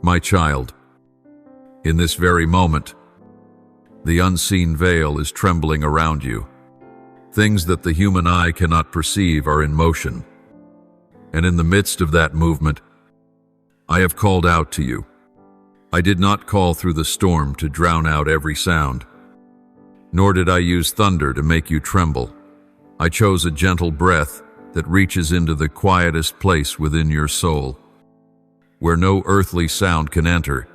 My child, in this very moment, the unseen veil is trembling around you. Things that the human eye cannot perceive are in motion. And in the midst of that movement, I have called out to you. I did not call through the storm to drown out every sound, nor did I use thunder to make you tremble. I chose a gentle breath that reaches into the quietest place within your soul, where no earthly sound can enter.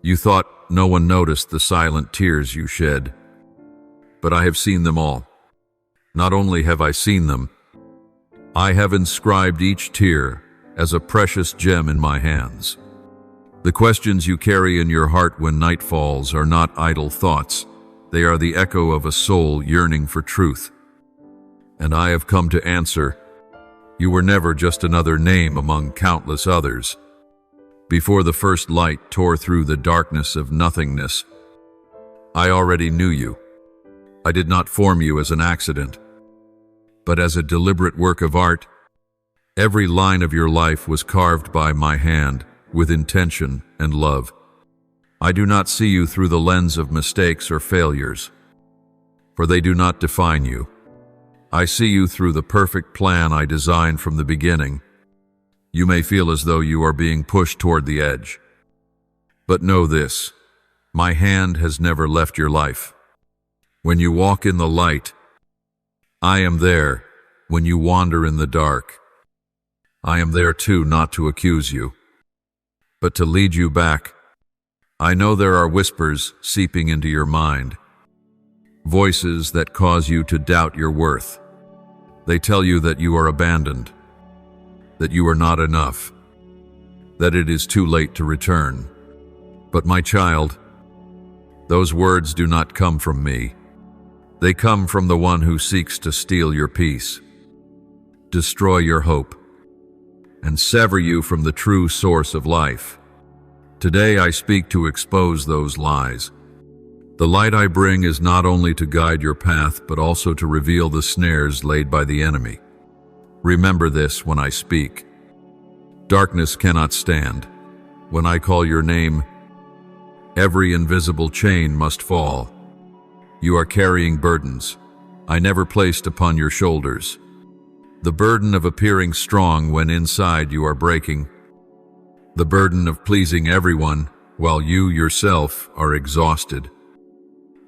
You thought no one noticed the silent tears you shed, but I have seen them all. Not only have I seen them, I have inscribed each tear as a precious gem in my hands. The questions you carry in your heart when night falls are not idle thoughts. They are the echo of a soul yearning for truth. And I have come to answer. You were never just another name among countless others. Before the first light tore through the darkness of nothingness, I already knew you. I did not form you as an accident, but as a deliberate work of art. Every line of your life was carved by my hand with intention and love. I do not see you through the lens of mistakes or failures, for they do not define you. I see you through the perfect plan I designed from the beginning. You may feel as though you are being pushed toward the edge, but know this: my hand has never left your life. When you walk in the light, I am there. When you wander in the dark, I am there too, not to accuse you, but to lead you back. I know there are whispers seeping into your mind, voices that cause you to doubt your worth. They tell you that you are abandoned, that you are not enough, that it is too late to return. But my child, those words do not come from me. They come from the one who seeks to steal your peace, destroy your hope, and sever you from the true source of life. Today I speak to expose those lies. The light I bring is not only to guide your path, but also to reveal the snares laid by the enemy. Remember this when I speak. Darkness cannot stand. When I call your name, every invisible chain must fall. You are carrying burdens I never placed upon your shoulders. The burden of appearing strong when inside you are breaking. The burden of pleasing everyone while you yourself are exhausted.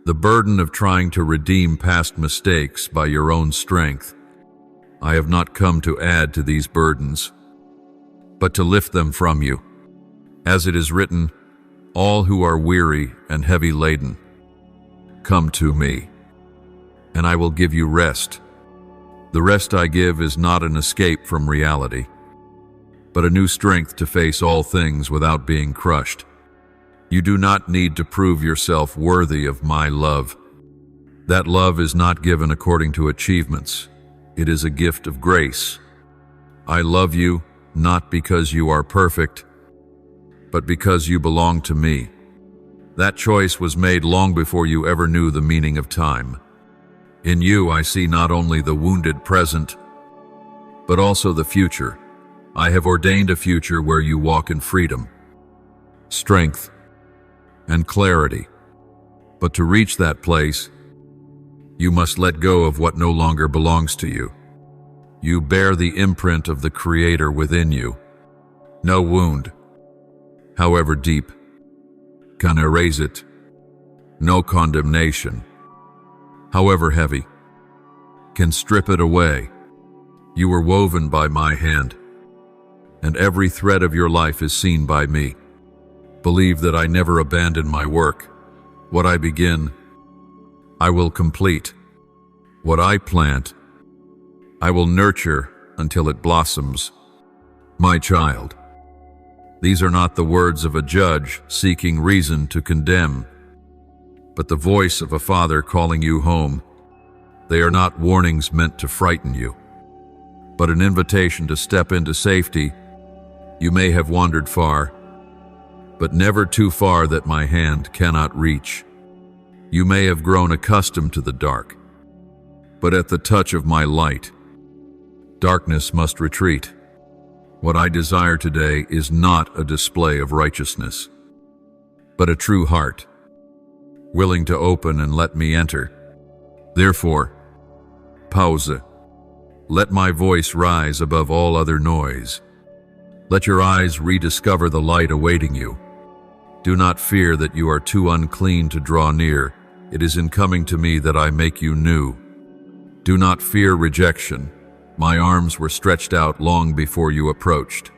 The burden of trying to redeem past mistakes by your own strength. I have not come to add to these burdens, but to lift them from you. As it is written, all who are weary and heavy laden, come to me, and I will give you rest. The rest I give is not an escape from reality, but a new strength to face all things without being crushed. You do not need to prove yourself worthy of my love. That love is not given according to achievements. It is a gift of grace. I love you not because you are perfect, but because you belong to me. That choice was made long before you ever knew the meaning of time. In you I see not only the wounded present, but also the future. I have ordained a future where you walk in freedom, strength, and clarity. But to reach that place, you must let go of what no longer belongs to you. You bear the imprint of the Creator within you. No wound, however deep, can erase it. No condemnation, however heavy, can strip it away. You were woven by my hand, and every thread of your life is seen by me. Believe that I never abandon my work. What I begin, I will complete. What I plant, I will nurture until it blossoms. My child, these are not the words of a judge seeking reason to condemn, but the voice of a father calling you home. They are not warnings meant to frighten you, but an invitation to step into safety. You may have wandered far, but never too far that my hand cannot reach. You may have grown accustomed to the dark, but at the touch of my light, darkness must retreat. What I desire today is not a display of righteousness, but a true heart, willing to open and let me enter. Therefore, pause. Let my voice rise above all other noise. Let your eyes rediscover the light awaiting you. Do not fear that you are too unclean to draw near. It is in coming to me that I make you new. Do not fear rejection. My arms were stretched out long before you approached.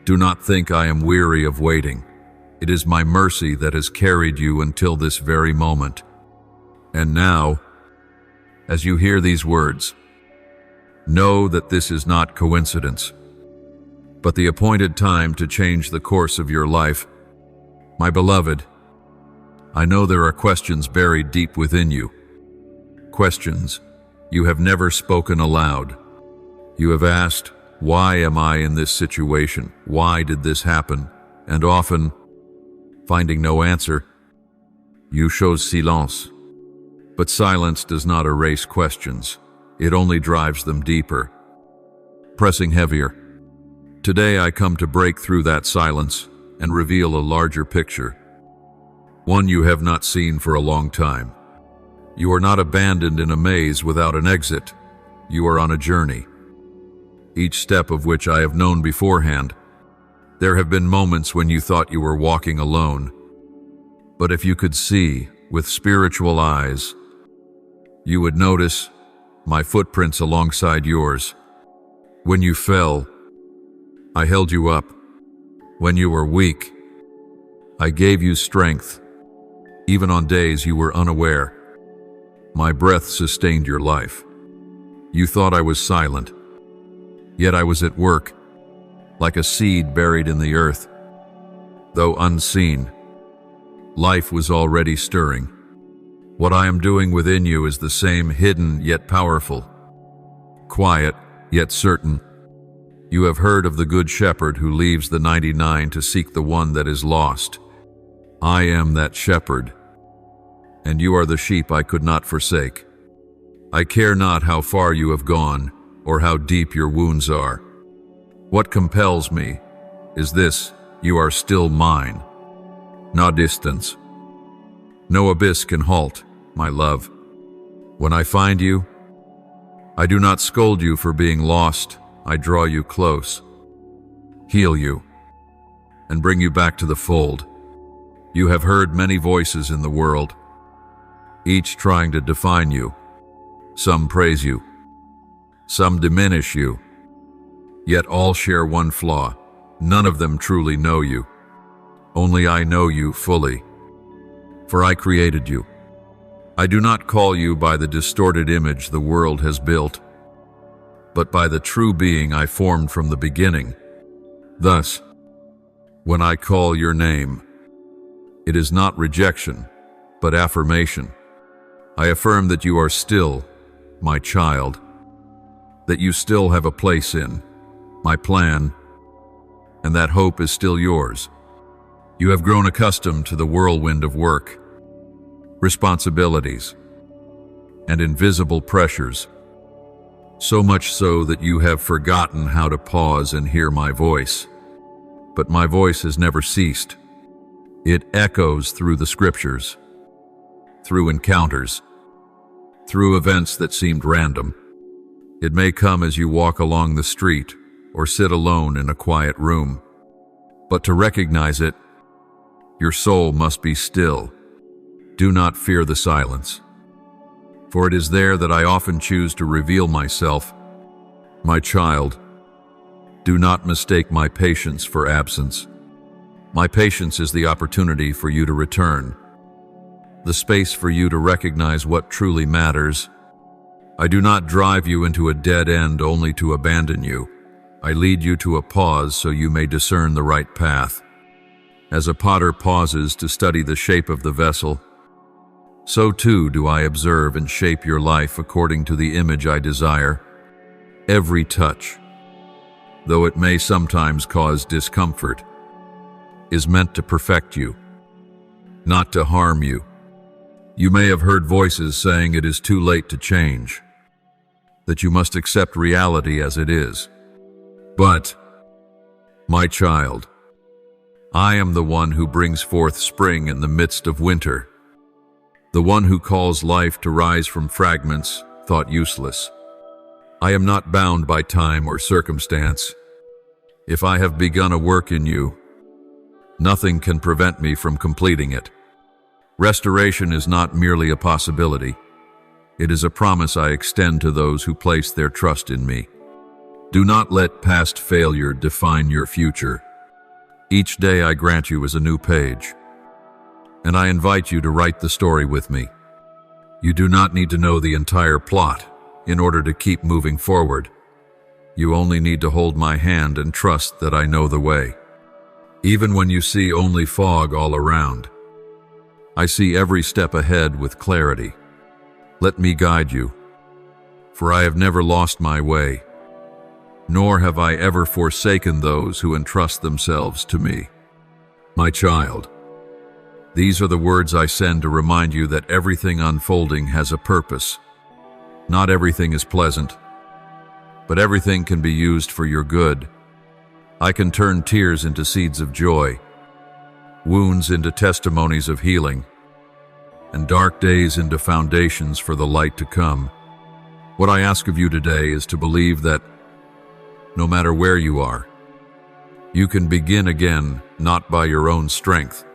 Do not think I am weary of waiting. It is my mercy that has carried you until this very moment. And now, as you hear these words, know that this is not coincidence, but the appointed time to change the course of your life. My beloved, I know there are questions buried deep within you. Questions you have never spoken aloud. You have asked, why am I in this situation? Why did this happen? And often, finding no answer, you chose silence. But silence does not erase questions. It only drives them deeper, pressing heavier. Today I come to break through that silence and reveal a larger picture, one you have not seen for a long time. You are not abandoned in a maze without an exit. You are on a journey, each step of which I have known beforehand. There have been moments when you thought you were walking alone, but if you could see with spiritual eyes, you would notice my footprints alongside yours. When you fell, I held you up. When you were weak, I gave you strength. Even on days you were unaware, my breath sustained your life. You thought I was silent, yet I was at work, like a seed buried in the earth. Though unseen, life was already stirring. What I am doing within you is the same, hidden yet powerful, quiet yet certain. You have heard of the good shepherd who leaves the 99 to seek the one that is lost. I am that shepherd, and you are the sheep I could not forsake. I care not how far you have gone or how deep your wounds are. What compels me is this: you are still mine. No distance, no abyss can halt, my love. When I find you, I do not scold you for being lost. I draw you close, heal you, and bring you back to the fold. You have heard many voices in the world, each trying to define you. Some praise you, some diminish you, yet all share one flaw. None of them truly know you. Only I know you fully, for I created you. I do not call you by the distorted image the world has built, but by the true being I formed from the beginning. Thus, when I call your name, it is not rejection, but affirmation. I affirm that you are still my child, that you still have a place in my plan, and that hope is still yours. You have grown accustomed to the whirlwind of work, responsibilities, and invisible pressures, so much so that you have forgotten how to pause and hear my voice. But my voice has never ceased. It echoes through the scriptures, through encounters, through events that seemed random. It may come as you walk along the street or sit alone in a quiet room. But to recognize it, your soul must be still. Do not fear the silence, for it is there that I often choose to reveal myself. My child, do not mistake my patience for absence. My patience is the opportunity for you to return, the space for you to recognize what truly matters. I do not drive you into a dead end only to abandon you. I lead you to a pause so you may discern the right path. As a potter pauses to study the shape of the vessel, so too do I observe and shape your life according to the image I desire. Every touch, though it may sometimes cause discomfort, is meant to perfect you, not to harm you. You may have heard voices saying it is too late to change, that you must accept reality as it is. But My child, I am the one who brings forth spring in the midst of winter, the one who calls life to rise from fragments thought useless. I am not bound by time or circumstance. If I have begun a work in you, nothing can prevent me from completing it. Restoration is not merely a possibility. It is a promise I extend to those who place their trust in me. Do not let past failure define your future. Each day I grant you is a new page, and I invite you to write the story with me. You do not need to know the entire plot in order to keep moving forward. You only need to hold my hand and trust that I know the way. Even when you see only fog all around, I see every step ahead with clarity. Let me guide you, for I have never lost my way, nor have I ever forsaken those who entrust themselves to me. My child, these are the words I send to remind you that everything unfolding has a purpose. Not everything is pleasant, but everything can be used for your good. I can turn tears into seeds of joy, wounds into testimonies of healing, and dark days into foundations for the light to come. What I ask of you today is to believe that no matter where you are, you can begin again, not by your own strength,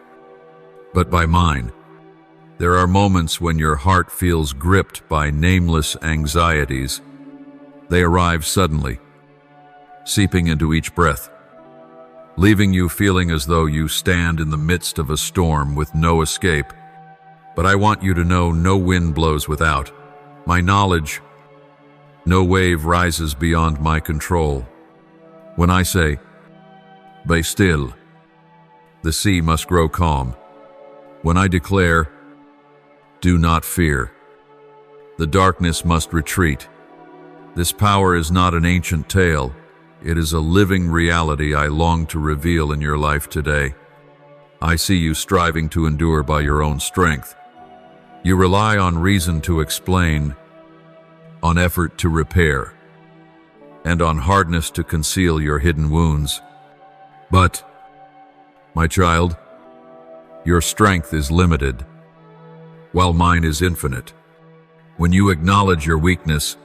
but by mine. There are moments when your heart feels gripped by nameless anxieties. They arrive suddenly, seeping into each breath, leaving you feeling as though you stand in the midst of a storm with no escape. But I want you to know no wind blows without my knowledge. No wave rises beyond my control. When I say, "Be still," the sea must grow calm. When I declare, "Do not fear," the darkness must retreat. This power is not an ancient tale. It is a living reality I long to reveal in your life today. I see you striving to endure by your own strength. You rely on reason to explain, on effort to repair, and on hardness to conceal your hidden wounds. But, my child, your strength is limited, while mine is infinite. When you acknowledge your weakness,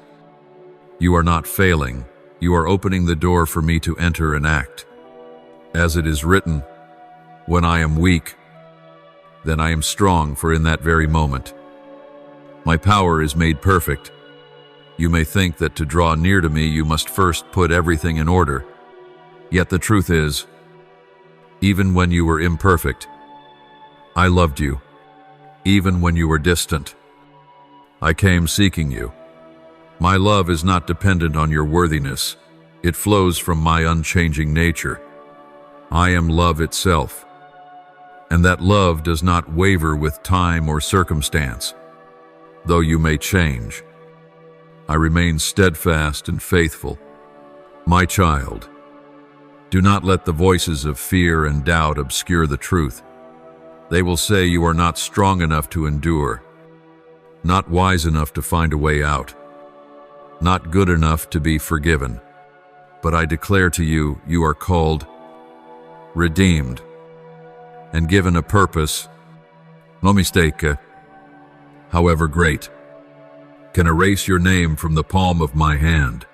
you are not failing. You are opening the door for me to enter and act. As it is written, "When I am weak, then I am strong," for in that very moment, my power is made perfect. You may think that to draw near to me, you must first put everything in order. Yet the truth is, even when you were imperfect, I loved you. Even when you were distant, I came seeking you. My love is not dependent on your worthiness. It flows from my unchanging nature. I am love itself, and that love does not waver with time or circumstance. Though you may change, I remain steadfast and faithful. My child, do not let the voices of fear and doubt obscure the truth. They will say you are not strong enough to endure, not wise enough to find a way out, not good enough to be forgiven. But I declare to you, you are called, redeemed, and given a purpose. No mistake, however great, can erase your name from the palm of my hand.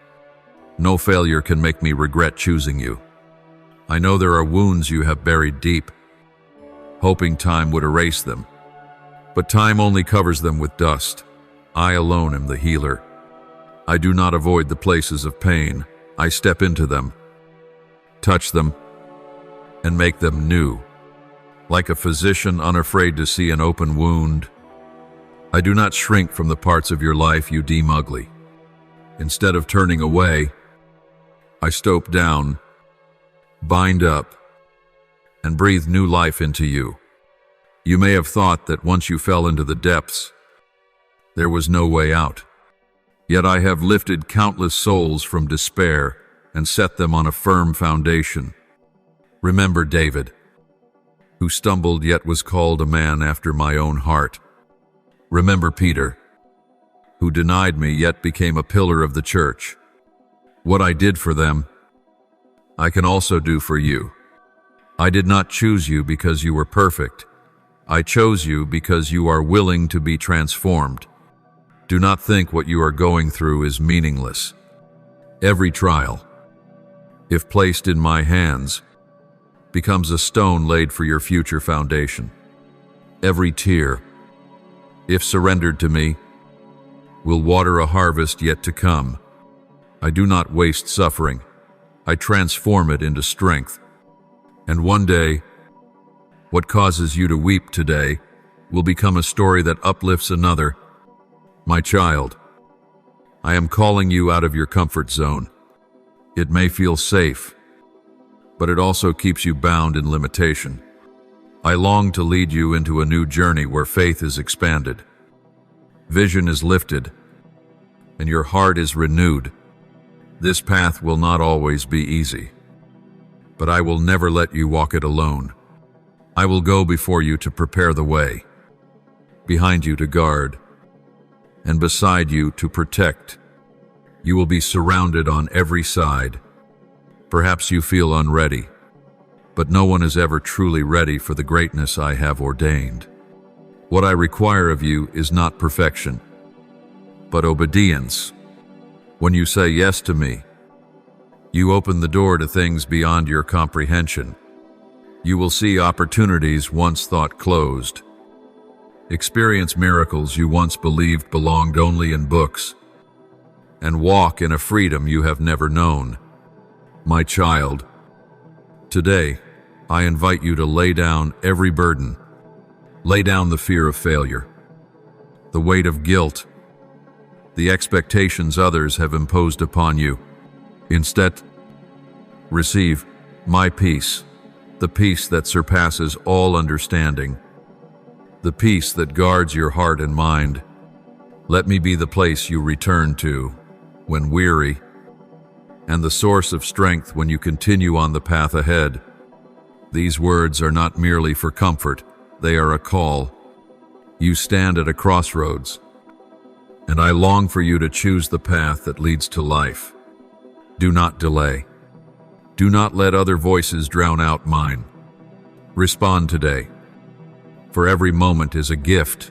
No failure can make me regret choosing you. I know there are wounds you have buried deep, hoping time would erase them. But time only covers them with dust. I alone am the healer. I do not avoid the places of pain. I step into them, touch them, and make them new. Like a physician unafraid to see an open wound, I do not shrink from the parts of your life you deem ugly. Instead of turning away, I stoop down, bind up, and breathe new life into you. You may have thought that once you fell into the depths, there was no way out. Yet I have lifted countless souls from despair and set them on a firm foundation. Remember David, who stumbled yet was called a man after my own heart. Remember Peter, who denied me yet became a pillar of the church. What I did for them, I can also do for you. I did not choose you because you were perfect. I chose you because you are willing to be transformed. Do not think what you are going through is meaningless. Every trial, if placed in my hands, becomes a stone laid for your future foundation. Every tear, if surrendered to me, will water a harvest yet to come. I do not waste suffering. I transform it into strength. And one day, what causes you to weep today will become a story that uplifts another. My child, I am calling you out of your comfort zone. It may feel safe, but it also keeps you bound in limitation. I long to lead you into a new journey where faith is expanded, vision is lifted, and your heart is renewed. This path will not always be easy, but I will never let you walk it alone. I will go before you to prepare the way, behind you to guard, and beside you to protect. You will be surrounded on every side. Perhaps you feel unready, but no one is ever truly ready for the greatness I have ordained. What I require of you is not perfection, but obedience. When you say yes to me, you open the door to things beyond your comprehension. You will see opportunities once thought closed, experience miracles you once believed belonged only in books, and walk in a freedom you have never known. My child, today I invite you to lay down every burden. Lay down the fear of failure, the weight of guilt, the expectations others have imposed upon you. Instead, receive my peace, the peace that surpasses all understanding, the peace that guards your heart and mind. Let me be the place you return to when weary, and the source of strength when you continue on the path ahead. These words are not merely for comfort, they are a call. You stand at a crossroads, and I long for you to choose the path that leads to life. Do not delay. Do not let other voices drown out mine. Respond today, for every moment is a gift,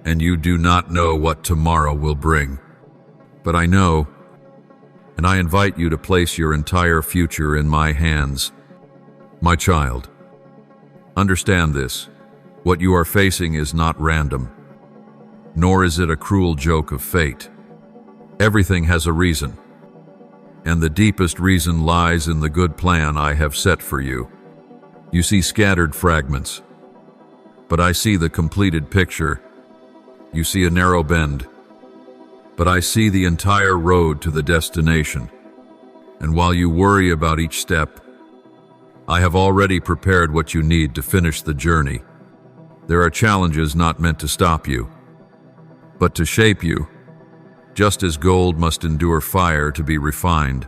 and you do not know what tomorrow will bring. But I know, and I invite you to place your entire future in my hands. My child, understand this. What you are facing is not random, nor is it a cruel joke of fate. Everything has a reason, and the deepest reason lies in the good plan I have set for you. You see scattered fragments, but I see the completed picture. You see a narrow bend, but I see the entire road to the destination. And while you worry about each step, I have already prepared what you need to finish the journey. There are challenges not meant to stop you, but to shape you. Just as gold must endure fire to be refined,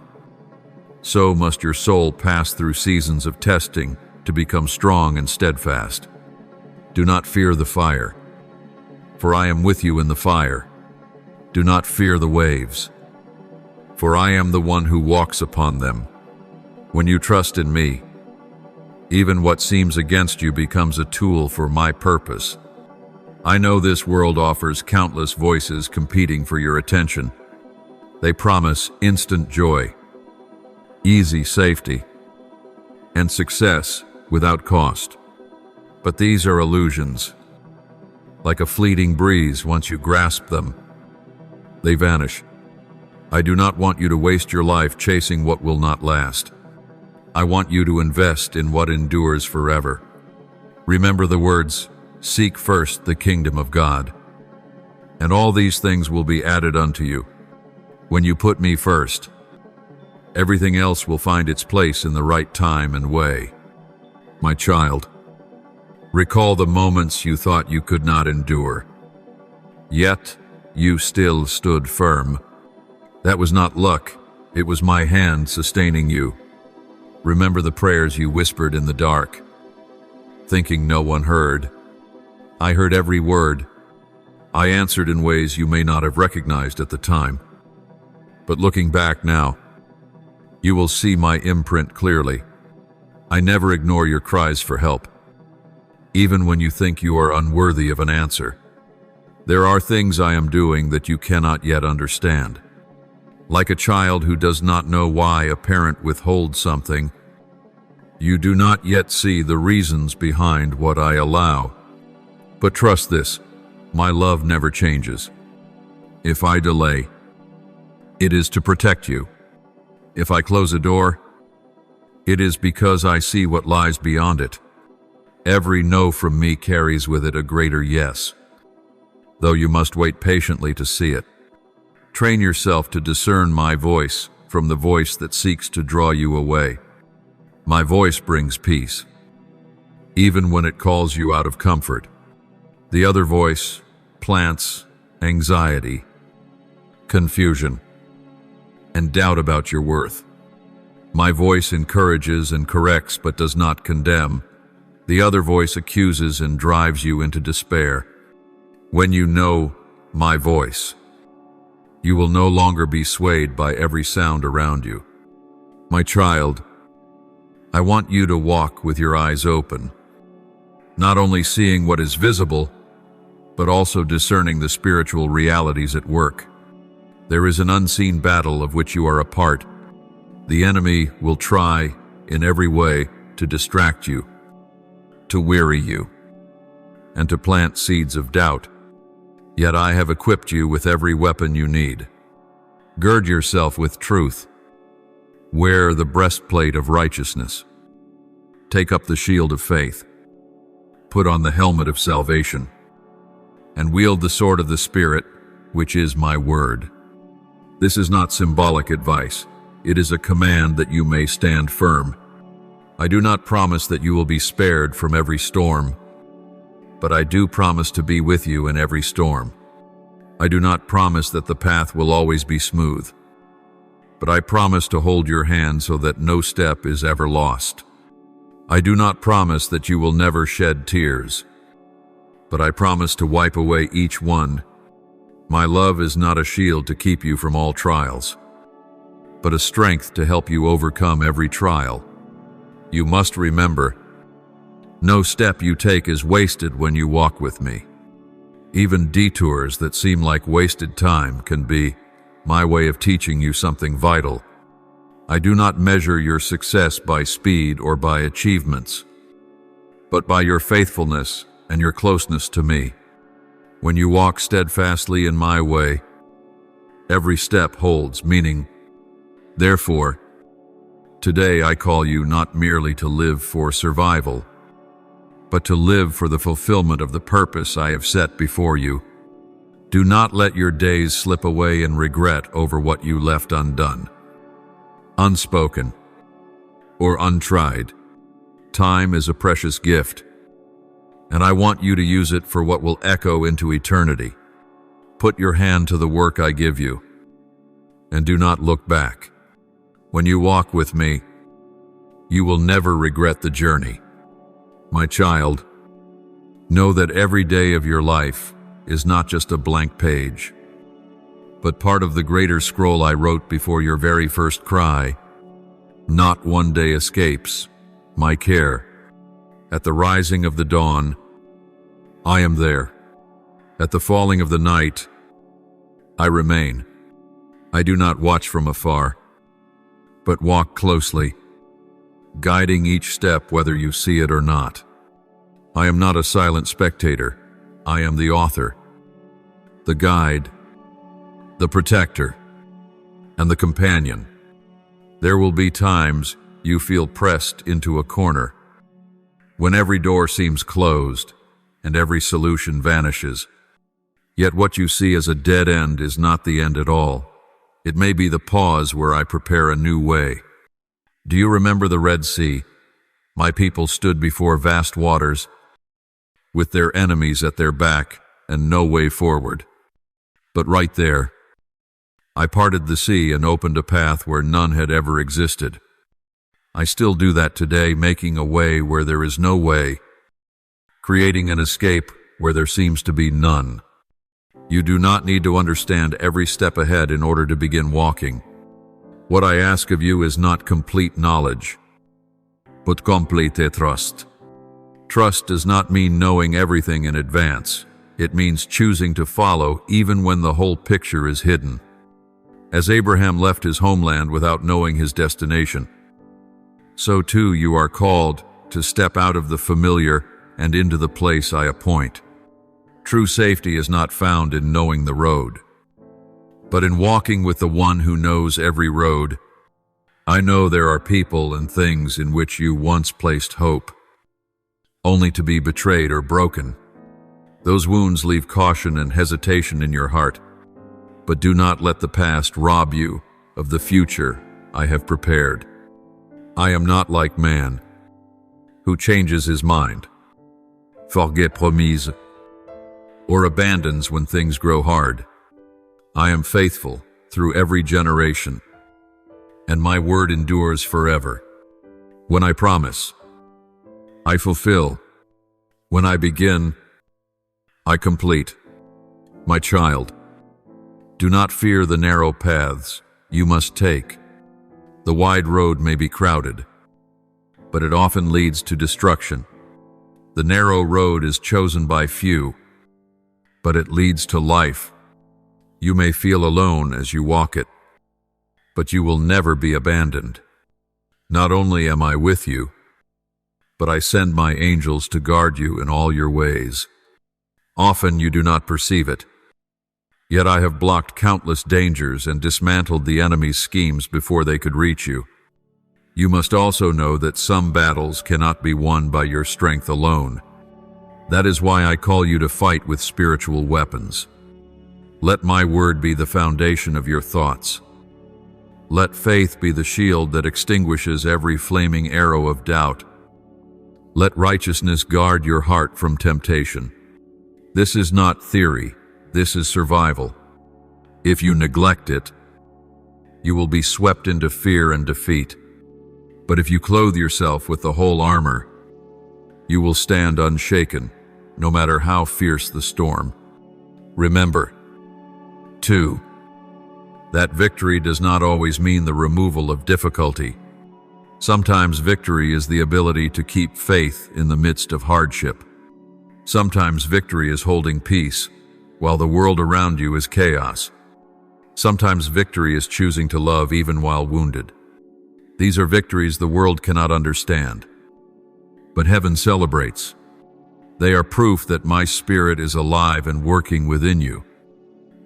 so must your soul pass through seasons of testing to become strong and steadfast. Do not fear the fire, for I am with you in the fire. Do not fear the waves, for I am the one who walks upon them. When you trust in me, even what seems against you becomes a tool for my purpose. I know this world offers countless voices competing for your attention. They promise instant joy, easy safety, and success without cost. But these are illusions. Like a fleeting breeze, once you grasp them, they vanish. I do not want you to waste your life chasing what will not last. I want you to invest in what endures forever. Remember the words, "Seek first the kingdom of God, and all these things will be added unto you." When you put me first, everything else will find its place in the right time and way. My child, recall the moments you thought you could not endure, yet you still stood firm. That was not luck, it was my hand sustaining you. Remember the prayers you whispered in the dark, thinking no one heard. I heard every word. I answered in ways you may not have recognized at the time. But looking back now, You will see my imprint clearly. I never ignore your cries for help, even when you think you are unworthy of an answer. There are things I am doing that you cannot yet understand. Like a child who does not know why a parent withholds something, you do not yet see the reasons behind what I allow. But trust this, my love never changes. If I delay, it is to protect you. If I close a door, it is because I see what lies beyond it. Every no from me carries with it a greater yes, though you must wait patiently to see it. Train yourself to discern my voice from the voice that seeks to draw you away. My voice brings peace, even when it calls you out of comfort. The other voice plants anxiety, confusion, and doubt about your worth. My voice encourages and corrects but does not condemn. The other voice accuses and drives you into despair. When you know my voice, you will no longer be swayed by every sound around you. My child, I want you to walk with your eyes open, not only seeing what is visible, but also discerning the spiritual realities at work. There is an unseen battle of which you are a part. The enemy will try in every way to distract you, to weary you, and to plant seeds of doubt. Yet I have equipped you with every weapon you need. Gird yourself with truth. Wear the breastplate of righteousness. Take up the shield of faith. Put on the helmet of salvation. And wield the sword of the Spirit, which is my word. This is not symbolic advice. It is a command that you may stand firm. I do not promise that you will be spared from every storm, but I do promise to be with you in every storm. I do not promise that the path will always be smooth, but I promise to hold your hand so that no step is ever lost. I do not promise that you will never shed tears, but I promise to wipe away each one. My love is not a shield to keep you from all trials, but a strength to help you overcome every trial. You must remember, no step you take is wasted when you walk with me. Even detours that seem like wasted time can be my way of teaching you something vital. I do not measure your success by speed or by achievements, but by your faithfulness and your closeness to me. When you walk steadfastly in my way, every step holds meaning. Therefore, today I call you not merely to live for survival, but to live for the fulfillment of the purpose I have set before you. Do not let your days slip away in regret over what you left undone, unspoken, or untried. Time is a precious gift, and I want you to use it for what will echo into eternity. Put your hand to the work I give you, and do not look back. When you walk with me, you will never regret the journey. My child, know that every day of your life is not just a blank page, but part of the greater scroll I wrote before your very first cry. Not one day escapes my care. At the rising of the dawn, I am there. At the falling of the night, I remain. I do not watch from afar, but walk closely, guiding each step whether you see it or not. I am not a silent spectator. I am the author, the guide, the protector, and the companion. There will be times you feel pressed into a corner, when every door seems closed and every solution vanishes. Yet what you see as a dead end is not the end at all. It may be the pause where I prepare a new way. Do you remember the Red Sea? My people stood before vast waters, with their enemies at their back and no way forward. But right there, I parted the sea and opened a path where none had ever existed. I still do that today, making a way where there is no way, creating an escape where there seems to be none. You do not need to understand every step ahead in order to begin walking. What I ask of you is not complete knowledge, but complete trust. Trust does not mean knowing everything in advance. It means choosing to follow even when the whole picture is hidden. As Abraham left his homeland without knowing his destination, so too you are called to step out of the familiar and into the place I appoint. True safety is not found in knowing the road, but in walking with the one who knows every road. I know there are people and things in which you once placed hope, only to be betrayed or broken. Those wounds leave caution and hesitation in your heart, but do not let the past rob you of the future I have prepared. I am not like man, who changes his mind, forget promise, or abandons when things grow hard. I am faithful through every generation, and my word endures forever. When I promise, I fulfill. When I begin, I complete. My child, do not fear the narrow paths you must take. The wide road may be crowded, but it often leads to destruction. The narrow road is chosen by few, but it leads to life. You may feel alone as you walk it, but you will never be abandoned. Not only am I with you, but I send my angels to guard you in all your ways. Often you do not perceive it, yet I have blocked countless dangers and dismantled the enemy's schemes before they could reach you. You must also know that some battles cannot be won by your strength alone. That is why I call you to fight with spiritual weapons. Let my word be the foundation of your thoughts. Let faith be the shield that extinguishes every flaming arrow of doubt. Let righteousness guard your heart from temptation. This is not theory, this is survival. If you neglect it, you will be swept into fear and defeat. But if you clothe yourself with the whole armor, you will stand unshaken, no matter how fierce the storm. Remember, 2. That victory does not always mean the removal of difficulty. Sometimes victory is the ability to keep faith in the midst of hardship. Sometimes victory is holding peace, while the world around you is chaos. Sometimes victory is choosing to love even while wounded. These are victories the world cannot understand, but heaven celebrates. They are proof that my spirit is alive and working within you.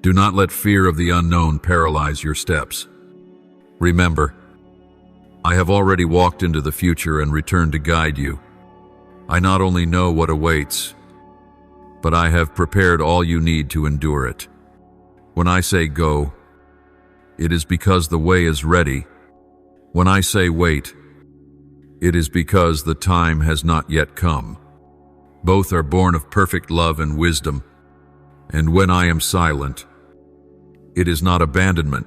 Do not let fear of the unknown paralyze your steps. Remember, I have already walked into the future and returned to guide you. I not only know what awaits, but I have prepared all you need to endure it. When I say go, it is because the way is ready. When I say wait, it is because the time has not yet come. Both are born of perfect love and wisdom, and when I am silent, it is not abandonment,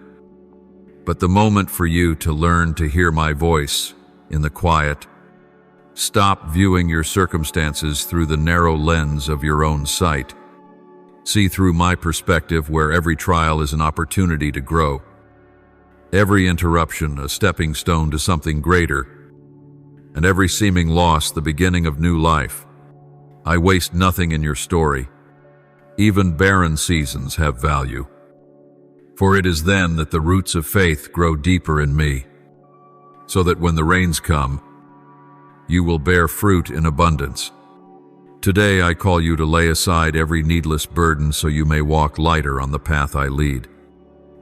but the moment for you to learn to hear my voice in the quiet. Stop viewing your circumstances through the narrow lens of your own sight. See through my perspective, where every trial is an opportunity to grow. Every interruption a stepping stone to something greater, and every seeming loss the beginning of new life. I waste nothing in your story. Even barren seasons have value, for it is then that the roots of faith grow deeper in me, so that when the rains come, you will bear fruit in abundance. Today I call you to lay aside every needless burden so you may walk lighter on the path I lead.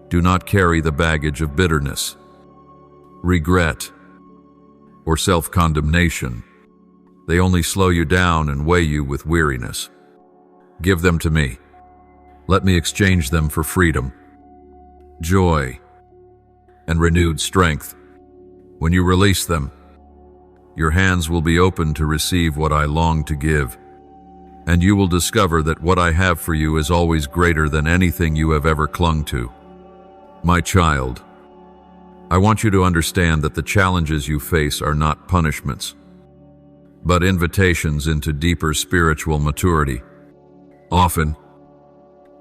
Do not carry the baggage of bitterness, regret, or self-condemnation. They only slow you down and weigh you with weariness. Give them to me. Let me exchange them for freedom, joy, and renewed strength. When you release them, your hands will be open to receive what I long to give, and you will discover that what I have for you is always greater than anything you have ever clung to. My child, I want you to understand that the challenges you face are not punishments, but invitations into deeper spiritual maturity. Often,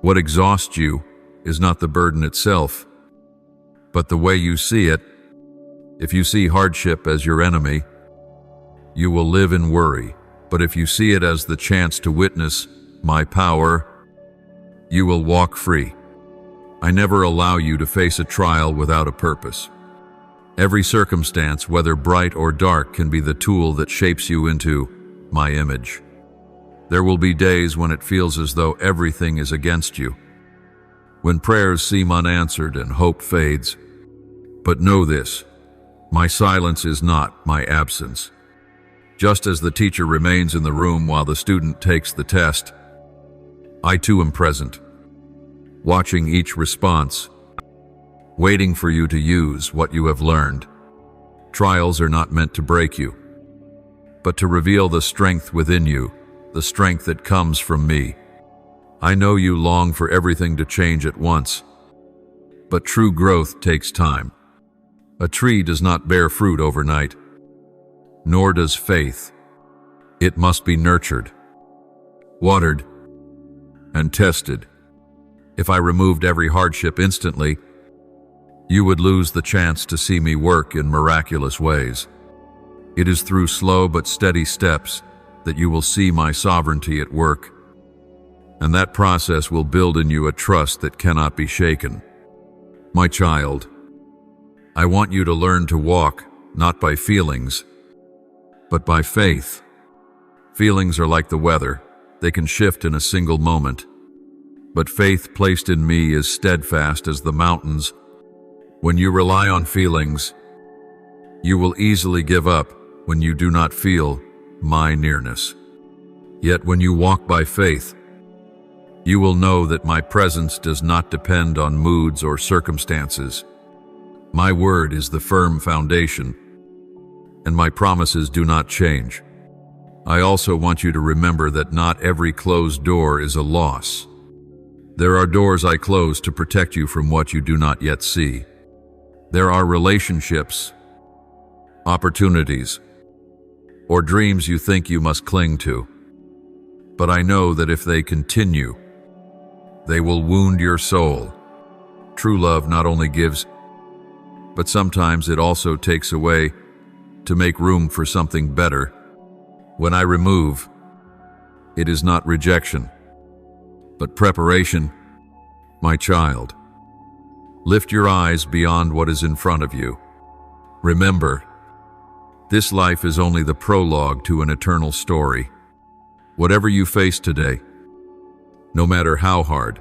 what exhausts you is not the burden itself, But the way you see it, if you see hardship as your enemy, you will live in worry. But if you see it as the chance to witness my power, you will walk free. I never allow you to face a trial without a purpose. Every circumstance, whether bright or dark, can be the tool that shapes you into my image. There will be days when it feels as though everything is against you, when prayers seem unanswered and hope fades. But know this, my silence is not my absence. Just as the teacher remains in the room while the student takes the test, I too am present, watching each response, waiting for you to use what you have learned. Trials are not meant to break you, but to reveal the strength within you, the strength that comes from me. I know you long for everything to change at once, but true growth takes time. A tree does not bear fruit overnight, nor does faith. It must be nurtured, watered, and tested. If I removed every hardship instantly, you would lose the chance to see me work in miraculous ways. It is through slow but steady steps that you will see my sovereignty at work, and that process will build in you a trust that cannot be shaken. My child, I want you to learn to walk not by feelings, but by faith. Feelings are like the weather. They can shift in a single moment. But faith placed in me is steadfast as the mountains. When you rely on feelings, you will easily give up when you do not feel my nearness. Yet when you walk by faith, you will know that my presence does not depend on moods or circumstances. My word is the firm foundation, and my promises do not change. I also want you to remember that not every closed door is a loss. There are doors I close to protect you from what you do not yet see. There are relationships, opportunities, or dreams you think you must cling to. But I know that if they continue, they will wound your soul. True love not only gives, but sometimes it also takes away to make room for something better. When I remove, it is not rejection, but preparation. My child, lift your eyes beyond what is in front of you. Remember, this life is only the prologue to an eternal story. Whatever you face today, no matter how hard,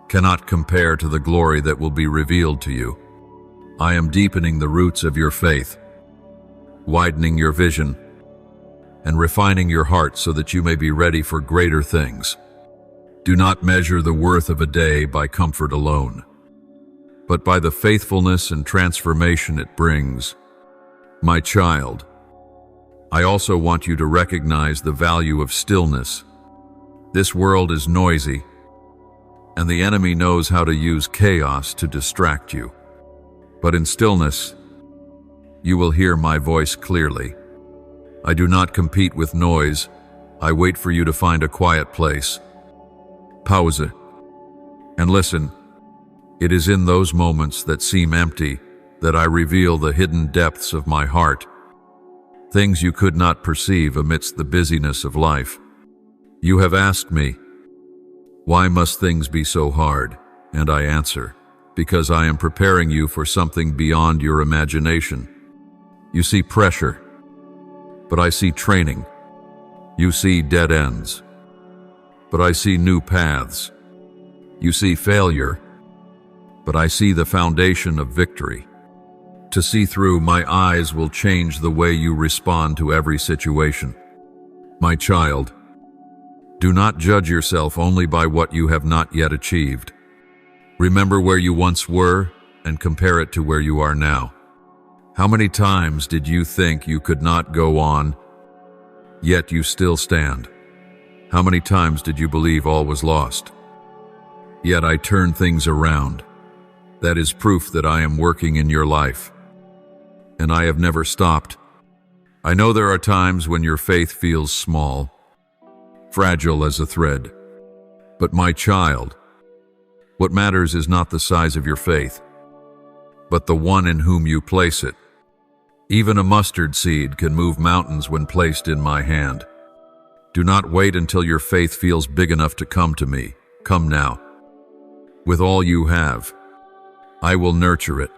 cannot compare to the glory that will be revealed to you. I am deepening the roots of your faith, widening your vision, and refining your heart so that you may be ready for greater things. Do not measure the worth of a day by comfort alone, but by the faithfulness and transformation it brings. My child, I also want you to recognize the value of stillness. This world is noisy, and the enemy knows how to use chaos to distract you. But in stillness, you will hear my voice clearly. I do not compete with noise. I wait for you to find a quiet place. Pause it and listen. It is in those moments that seem empty that I reveal the hidden depths of my heart, things you could not perceive amidst the busyness of life. You have asked me, why must things be so hard? And I answer, because I am preparing you for something beyond your imagination. You see pressure, but I see training. You see dead ends, but I see new paths. You see failure, but I see the foundation of victory. To see through my eyes will change the way you respond to every situation. My child, do not judge yourself only by what you have not yet achieved. Remember where you once were and compare it to where you are now. How many times did you think you could not go on, yet you still stand? How many times did you believe all was lost? Yet I turn things around. That is proof that I am working in your life. And I have never stopped. I know there are times when your faith feels small, fragile as a thread. But my child, what matters is not the size of your faith. but the one in whom you place it. Even a mustard seed can move mountains when placed in my hand. Do not wait until your faith feels big enough to come to me. Come now. With all you have, I will nurture it,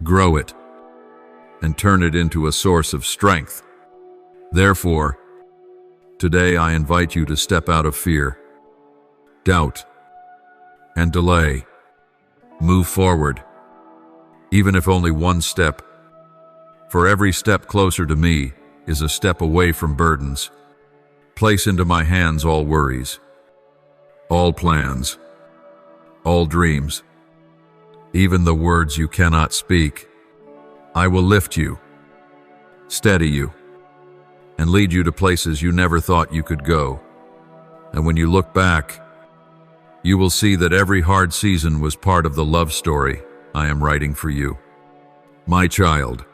grow it, and turn it into a source of strength. Therefore, today I invite you to step out of fear, doubt, and delay. Move forward, even if only one step. For every step closer to me is a step away from burdens. Place into my hands all worries, all plans, all dreams, even the words you cannot speak. I will lift you, steady you, and lead you to places you never thought you could go. And when you look back, you will see that every hard season was part of the love story I am writing for you. My child,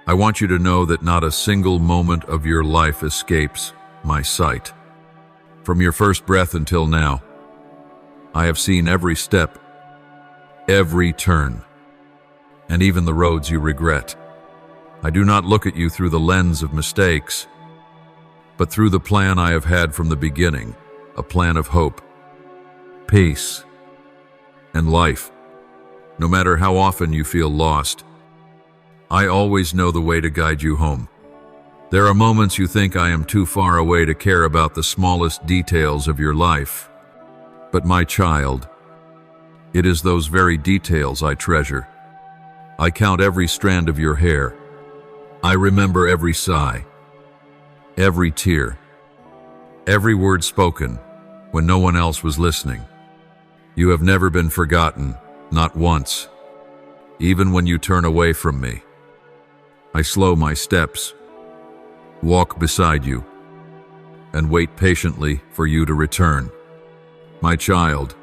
I want you to know that not a single moment of your life escapes my sight. From your first breath until now, I have seen every step, every turn, and even the roads you regret. I do not look at you through the lens of mistakes, but through the plan I have had from the beginning, a plan of hope, peace, and life. No matter how often you feel lost, I always know the way to guide you home. There are moments you think I am too far away to care about the smallest details of your life. But my child, it is those very details I treasure. I count every strand of your hair. I remember every sigh, every tear, every word spoken when no one else was listening. You have never been forgotten, not once, even when you turn away from me. I slow my steps, walk beside you, and wait patiently for you to return. My child,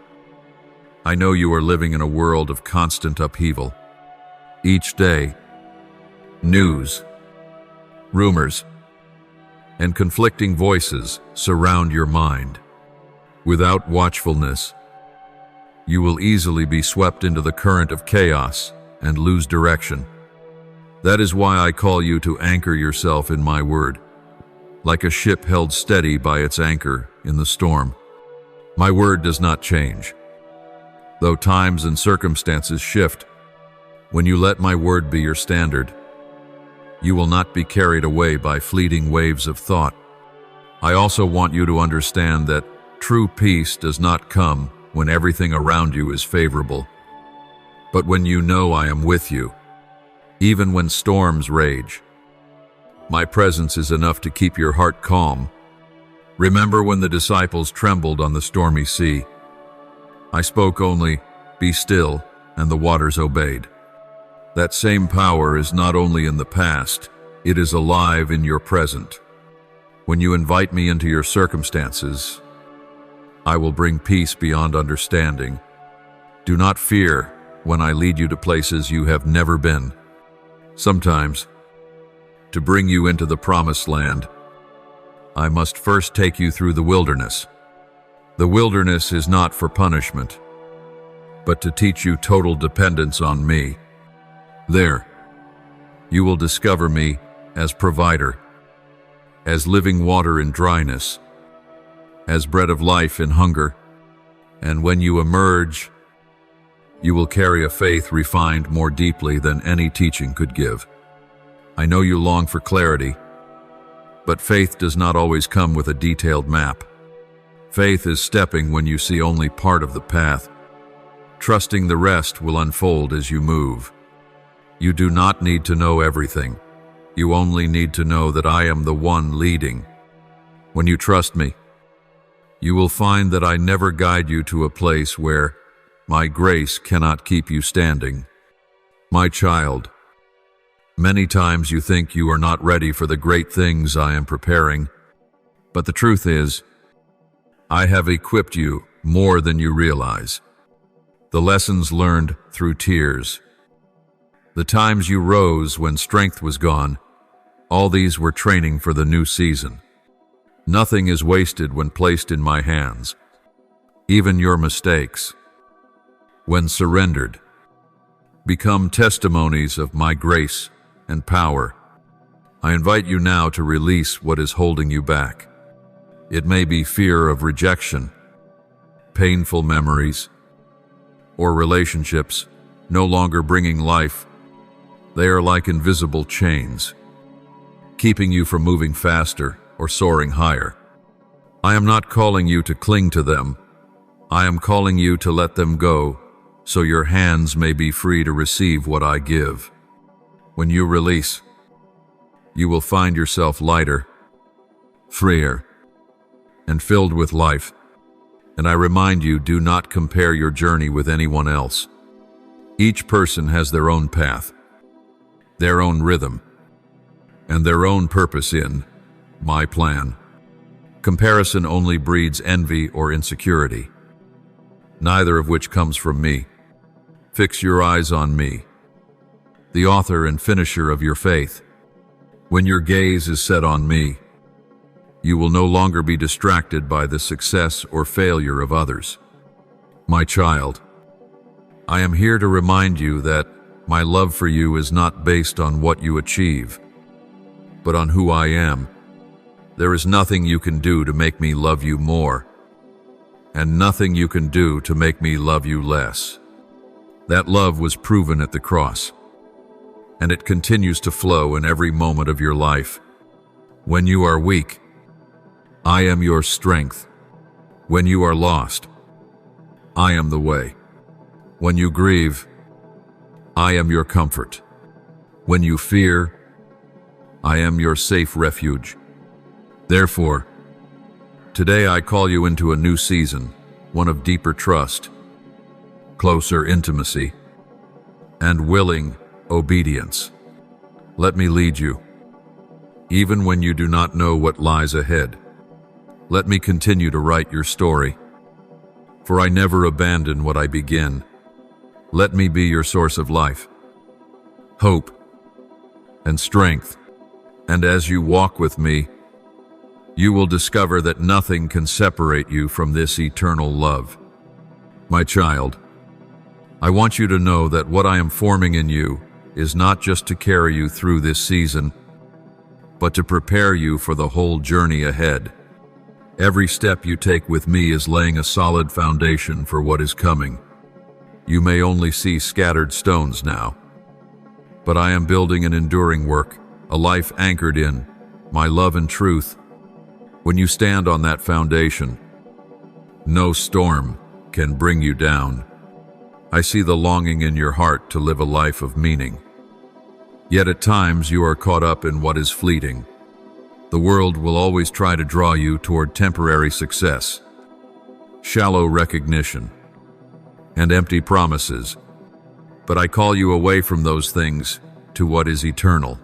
I know you are living in a world of constant upheaval. Each day, news, rumors, and conflicting voices surround your mind. Without watchfulness, you will easily be swept into the current of chaos and lose direction. That is why I call you to anchor yourself in my word, like a ship held steady by its anchor in the storm. My word does not change. Though times and circumstances shift, when you let my word be your standard, you will not be carried away by fleeting waves of thought. I also want you to understand that true peace does not come when everything around you is favorable, but when you know I am with you, even when storms rage. My presence is enough to keep your heart calm. Remember when the disciples trembled on the stormy sea? I spoke only, "Be still," and the waters obeyed. That same power is not only in the past, it is alive in your present. When you invite me into your circumstances, I will bring peace beyond understanding. Do not fear when I lead you to places you have never been. Sometimes, to bring you into the promised land, I must first take you through the wilderness. The wilderness is not for punishment, but to teach you total dependence on me. There, you will discover me as provider, as living water in dryness, as bread of life in hunger, and when you emerge, you will carry a faith refined more deeply than any teaching could give. I know you long for clarity, but faith does not always come with a detailed map. Faith is stepping when you see only part of the path. Trusting the rest will unfold as you move. You do not need to know everything. You only need to know that I am the one leading. When you trust me, you will find that I never guide you to a place where my grace cannot keep you standing. My child, many times you think you are not ready for the great things I am preparing, but the truth is, I have equipped you more than you realize. The lessons learned through tears, the times you rose when strength was gone, all these were training for the new season. Nothing is wasted when placed in my hands, even your mistakes. When surrendered, become testimonies of my grace and power. I invite you now to release what is holding you back. It may be fear of rejection, painful memories, or relationships no longer bringing life. They are like invisible chains, keeping you from moving faster or soaring higher. I am not calling you to cling to them. I am calling you to let them go, so your hands may be free to receive what I give. When you release, you will find yourself lighter, freer, and filled with life. And I remind you, do not compare your journey with anyone else. Each person has their own path, their own rhythm, and their own purpose in my plan. Comparison only breeds envy or insecurity, neither of which comes from me. Fix your eyes on me, the author and finisher of your faith. When your gaze is set on me, you will no longer be distracted by the success or failure of others. My child, I am here to remind you that my love for you is not based on what you achieve, but on who I am. There is nothing you can do to make me love you more, and nothing you can do to make me love you less. That love was proven at the cross, and it continues to flow in every moment of your life. When you are weak, I am your strength. When you are lost, I am the way. When you grieve, I am your comfort. When you fear, I am your safe refuge. Therefore, today I call you into a new season, one of deeper trust, closer intimacy, and willing obedience. Let me lead you, even when you do not know what lies ahead. Let me continue to write your story, for I never abandon what I begin. Let me be your source of life, hope, and strength. And as you walk with me, you will discover that nothing can separate you from this eternal love. My child, I want you to know that what I am forming in you is not just to carry you through this season, but to prepare you for the whole journey ahead. Every step you take with me is laying a solid foundation for what is coming. You may only see scattered stones now, but I am building an enduring work, a life anchored in my love and truth. When you stand on that foundation, no storm can bring you down. I see the longing in your heart to live a life of meaning. Yet at times you are caught up in what is fleeting. The world will always try to draw you toward temporary success, shallow recognition, and empty promises. But I call you away from those things to what is eternal.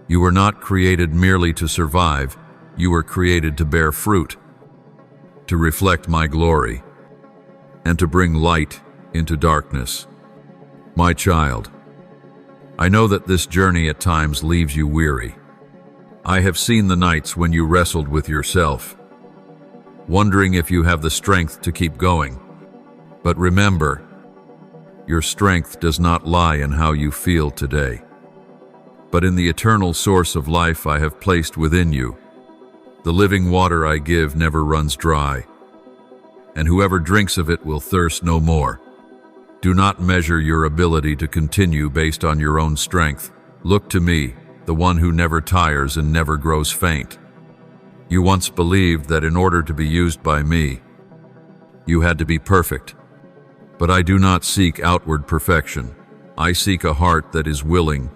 You were not created merely to survive. You were created to bear fruit, to reflect my glory, and to bring light into darkness. My child, I know that this journey at times leaves you weary. I have seen the nights when you wrestled with yourself, wondering if you have the strength to keep going. But remember, your strength does not lie in how you feel today, but in the eternal source of life I have placed within you. The living water I give never runs dry, and whoever drinks of it will thirst no more. Do not measure your ability to continue based on your own strength. Look to me, the one who never tires and never grows faint. You once believed that in order to be used by me, you had to be perfect. But I do not seek outward perfection. I seek a heart that is willing.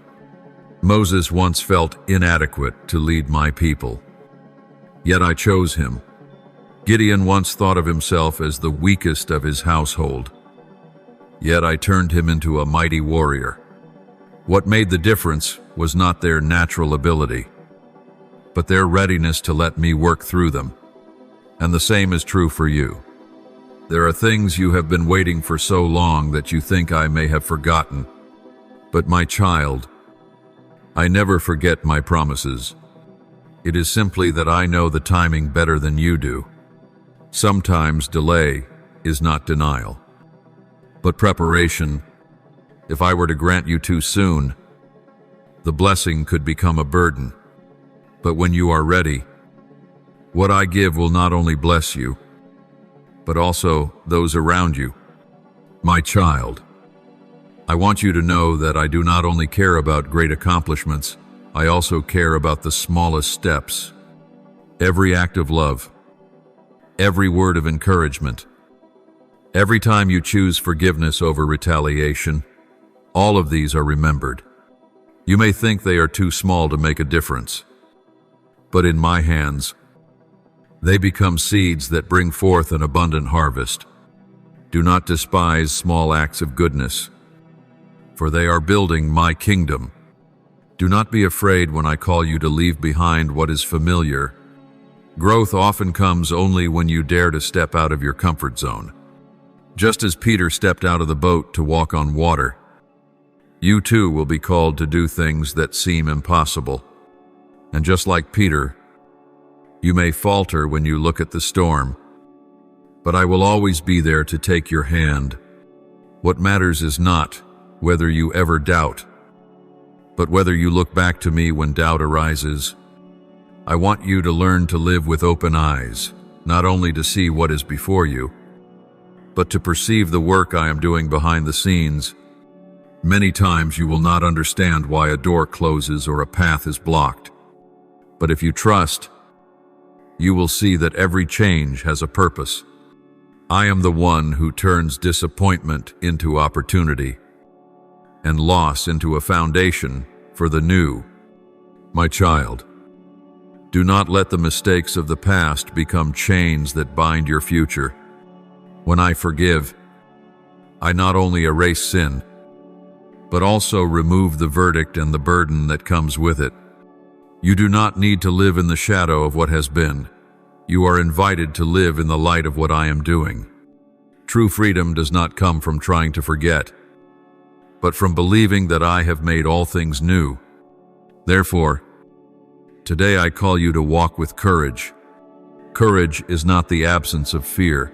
Moses once felt inadequate to lead my people, yet I chose him. Gideon once thought of himself as the weakest of his household, yet I turned him into a mighty warrior. What made the difference was not their natural ability, but their readiness to let me work through them. And the same is true for you. There are things you have been waiting for so long that you think I may have forgotten. But my child, I never forget my promises. It is simply that I know the timing better than you do. Sometimes delay is not denial, but preparation. If I were to grant you too soon, the blessing could become a burden. But when you are ready, what I give will not only bless you, but also those around you. My child, I want you to know that I do not only care about great accomplishments, I also care about the smallest steps. Every act of love, every word of encouragement, every time you choose forgiveness over retaliation, all of these are remembered. You may think they are too small to make a difference, but in my hands, they become seeds that bring forth an abundant harvest. Do not despise small acts of goodness, for they are building my kingdom. Do not be afraid when I call you to leave behind what is familiar. Growth often comes only when you dare to step out of your comfort zone. Just as Peter stepped out of the boat to walk on water, you too will be called to do things that seem impossible. And just like Peter, you may falter when you look at the storm, but I will always be there to take your hand. What matters is not whether you ever doubt, but whether you look back to me when doubt arises. I want you to learn to live with open eyes, not only to see what is before you, but to perceive the work I am doing behind the scenes. Many times you will not understand why a door closes or a path is blocked, but if you trust, you will see that every change has a purpose. I am the one who turns disappointment into opportunity and loss into a foundation for the new. My child, do not let the mistakes of the past become chains that bind your future. When I forgive, I not only erase sin, but also remove the verdict and the burden that comes with it. You do not need to live in the shadow of what has been. You are invited to live in the light of what I am doing. True freedom does not come from trying to forget, but from believing that I have made all things new. Therefore, today I call you to walk with courage. Courage is not the absence of fear,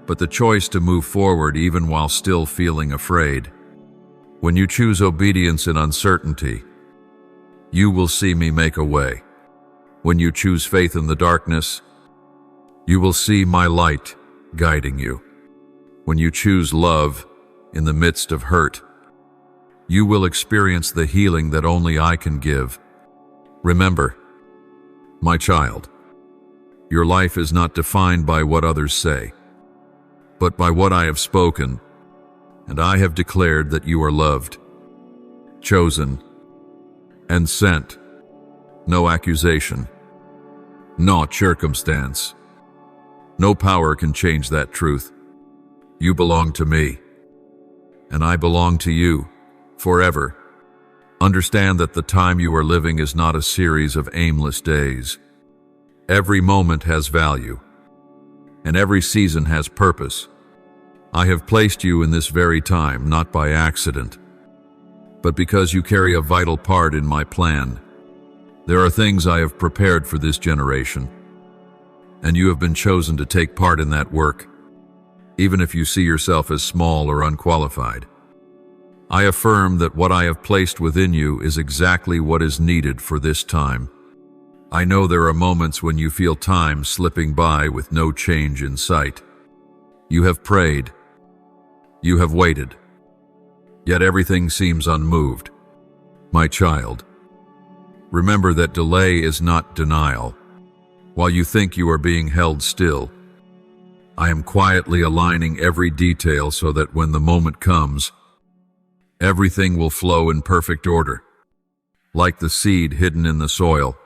but the choice to move forward even while still feeling afraid. When you choose obedience in uncertainty, you will see me make a way. When you choose faith in the darkness, you will see my light guiding you. When you choose love in the midst of hurt, you will experience the healing that only I can give. Remember, my child, your life is not defined by what others say, but by what I have spoken, and I have declared that you are loved, chosen, and sent. No accusation, no circumstance, no power can change that truth. You belong to me, and I belong to you forever. Understand that the time you are living is not a series of aimless days. Every moment has value, and every season has purpose. I have placed you in this very time, not by accident, but because you carry a vital part in my plan. There are things I have prepared for this generation, and you have been chosen to take part in that work, even if you see yourself as small or unqualified. I affirm that what I have placed within you is exactly what is needed for this time. I know there are moments when you feel time slipping by with no change in sight. You have prayed. You have waited. Yet everything seems unmoved. My child, remember that delay is not denial. While you think you are being held still, I am quietly aligning every detail so that when the moment comes, everything will flow in perfect order. Like the seed hidden in the soil,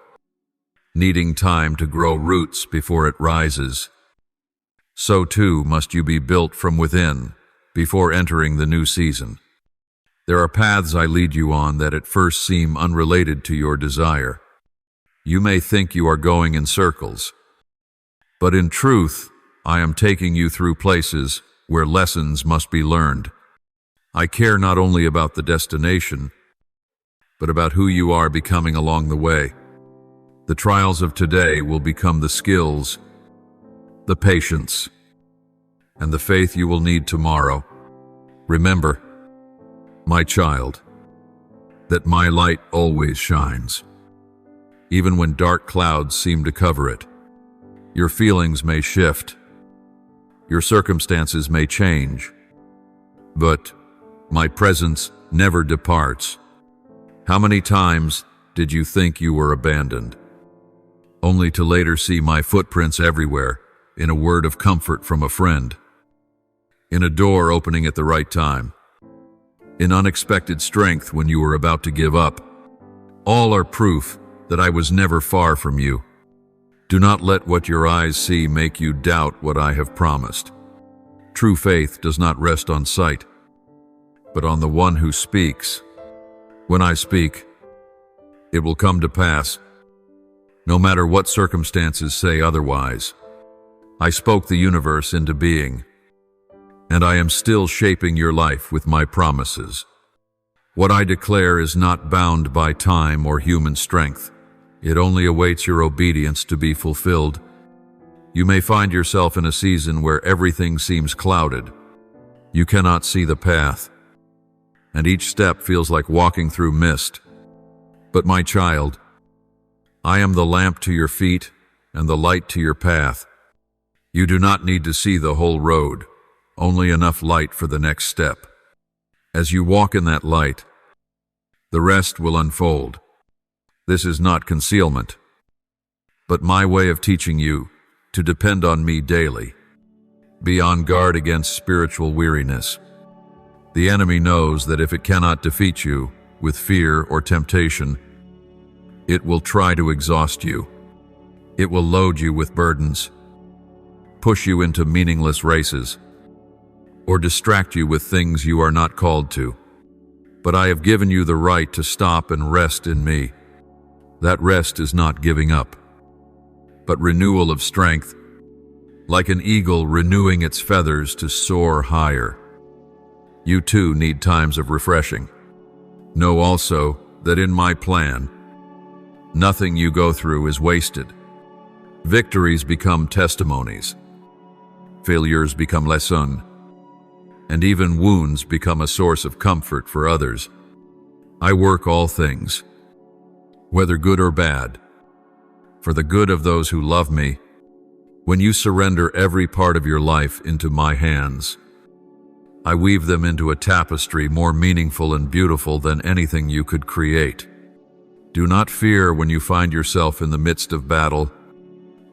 needing time to grow roots before it rises, so too must you be built from within before entering the new season. There are paths I lead you on that at first seem unrelated to your desire. You may think you are going in circles, but in truth, I am taking you through places where lessons must be learned. I care not only about the destination, but about who you are becoming along the way. The trials of today will become the skills, the patience, and the faith you will need tomorrow. Remember, My child, that my light always shines, even when dark clouds seem to cover it. Your feelings may shift, your circumstances may change, but my presence never departs. How many times did you think you were abandoned, only to later see my footprints everywhere, in a word of comfort from a friend, in a door opening at the right time, in unexpected strength when you were about to give up? All are proof that I was never far from you. Do not let what your eyes see make you doubt what I have promised. True faith does not rest on sight, but on the one who speaks. When I speak, it will come to pass, no matter what circumstances say otherwise. I spoke the universe into being, and I am still shaping your life with my promises. What I declare is not bound by time or human strength. It only awaits your obedience to be fulfilled. You may find yourself in a season where everything seems clouded. You cannot see the path, and each step feels like walking through mist. But my child, I am the lamp to your feet and the light to your path. You do not need to see the whole road, only enough light for the next step. As you walk in that light, the rest will unfold. This is not concealment, but my way of teaching you to depend on me daily. Be on guard against spiritual weariness. The enemy knows that if it cannot defeat you with fear or temptation, it will try to exhaust you. It will load you with burdens, push you into meaningless races, or distract you with things you are not called to. But I have given you the right to stop and rest in me. That rest is not giving up, but renewal of strength, like an eagle renewing its feathers to soar higher. You too need times of refreshing. Know also that in my plan, nothing you go through is wasted. Victories become testimonies. Failures become lessons, and even wounds become a source of comfort for others. I work all things, whether good or bad, for the good of those who love me. When you surrender every part of your life into my hands, I weave them into a tapestry more meaningful and beautiful than anything you could create. Do not fear when you find yourself in the midst of battle.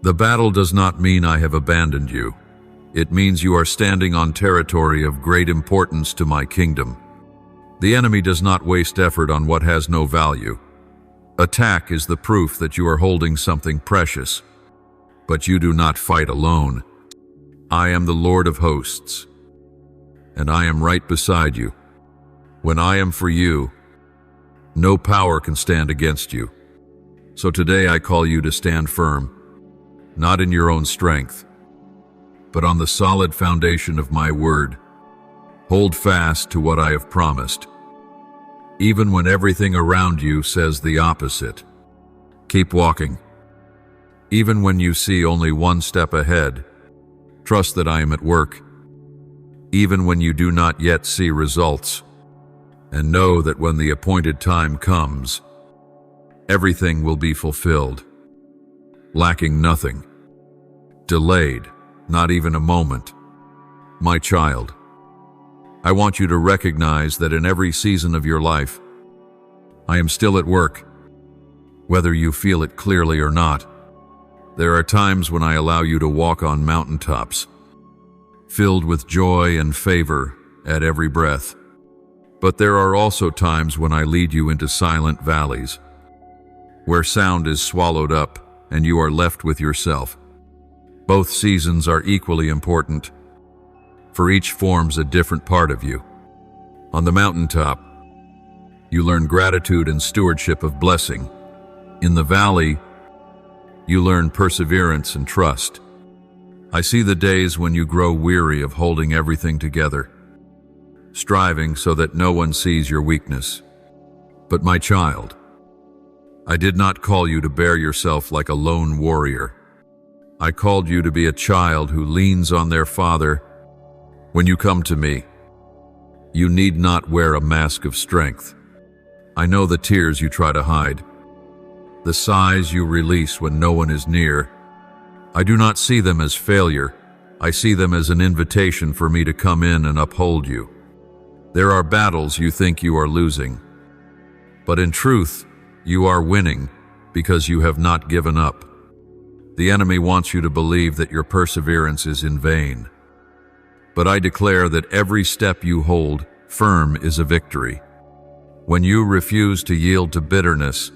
The battle does not mean I have abandoned you. It means you are standing on territory of great importance to my kingdom. The enemy does not waste effort on what has no value. Attack is the proof that you are holding something precious. But you do not fight alone. I am the Lord of hosts, and I am right beside you. When I am for you, no power can stand against you. So today I call you to stand firm, not in your own strength, but on the solid foundation of my word. Hold fast to what I have promised, even when everything around you says the opposite. Keep walking. Even when you see only one step ahead, trust that I am at work. Even when you do not yet see results, and know that when the appointed time comes, everything will be fulfilled, lacking nothing, delayed, not even a moment. My child, I want you to recognize that in every season of your life, I am still at work, whether you feel it clearly or not. There are times when I allow you to walk on mountaintops, filled with joy and favor at every breath. But there are also times when I lead you into silent valleys, where sound is swallowed up and you are left with yourself. Both seasons are equally important, for each forms a different part of you. On the mountaintop, you learn gratitude and stewardship of blessing. In the valley, you learn perseverance and trust. I see the days when you grow weary of holding everything together, striving so that no one sees your weakness. But my child, I did not call you to bear yourself like a lone warrior. I called you to be a child who leans on their father. When you come to me, You need not wear a mask of strength. I know the tears you try to hide, the sighs you release when no one is near. I do not see them as failure. I see them as an invitation for me to come in and uphold you. There are battles you think you are losing, but in truth, you are winning because you have not given up. The enemy wants you to believe that your perseverance is in vain. But I declare that every step you hold firm is a victory. When you refuse to yield to bitterness,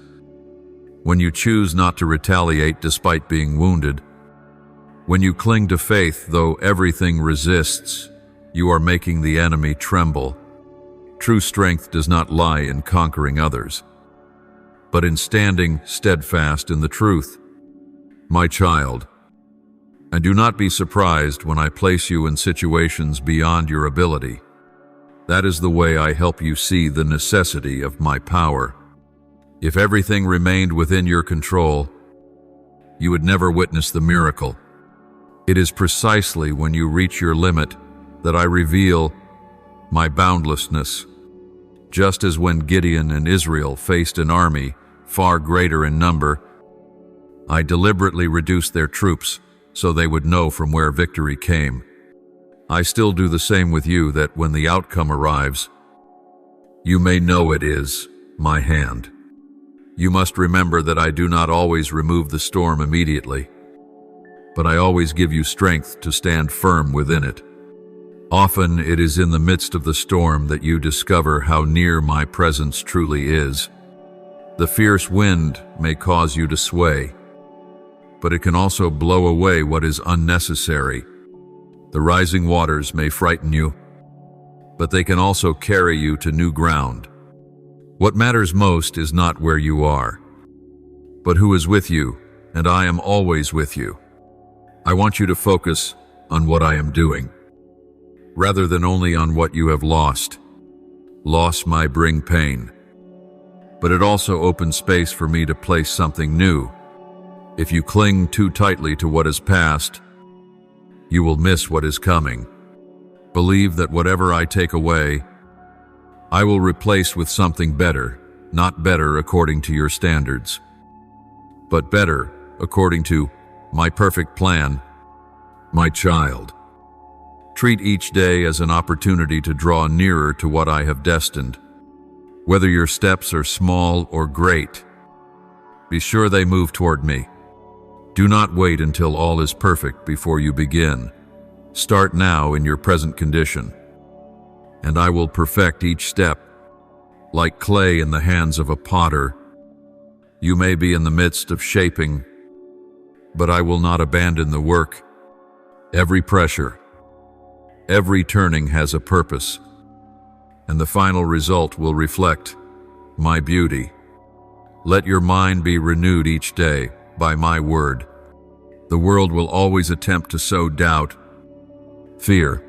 when you choose not to retaliate despite being wounded, when you cling to faith though everything resists, you are making the enemy tremble. True strength does not lie in conquering others, but in standing steadfast in the truth. My child, and do not be surprised when I place you in situations beyond your ability. That is the way I help you see the necessity of my power. If everything remained within your control, you would never witness the miracle. It is precisely when you reach your limit that I reveal my boundlessness. Just as when Gideon and Israel faced an army far greater in number, I deliberately reduced their troops so they would know from where victory came. I still do the same with you, that when the outcome arrives, you may know it is my hand. You must remember that I do not always remove the storm immediately, but I always give you strength to stand firm within it. Often it is in the midst of the storm that you discover how near my presence truly is. The fierce wind may cause you to sway, but it can also blow away what is unnecessary. The rising waters may frighten you, but they can also carry you to new ground. What matters most is not where you are, but who is with you, and I am always with you. I want you to focus on what I am doing, rather than only on what you have lost. Loss might bring pain, but it also opens space for me to place something new. If you cling too tightly to what is past, you will miss what is coming. Believe that whatever I take away, I will replace with something better, not better according to your standards, but better according to my perfect plan. My child, treat each day as an opportunity to draw nearer to what I have destined. Whether your steps are small or great, be sure they move toward me. Do not wait until all is perfect before you begin. Start now in your present condition, and I will perfect each step. Like clay in the hands of a potter, you may be in the midst of shaping, but I will not abandon the work. Every pressure, every turning has a purpose, and the final result will reflect my beauty. Let your mind be renewed each day by my word. The world will always attempt to sow doubt, fear,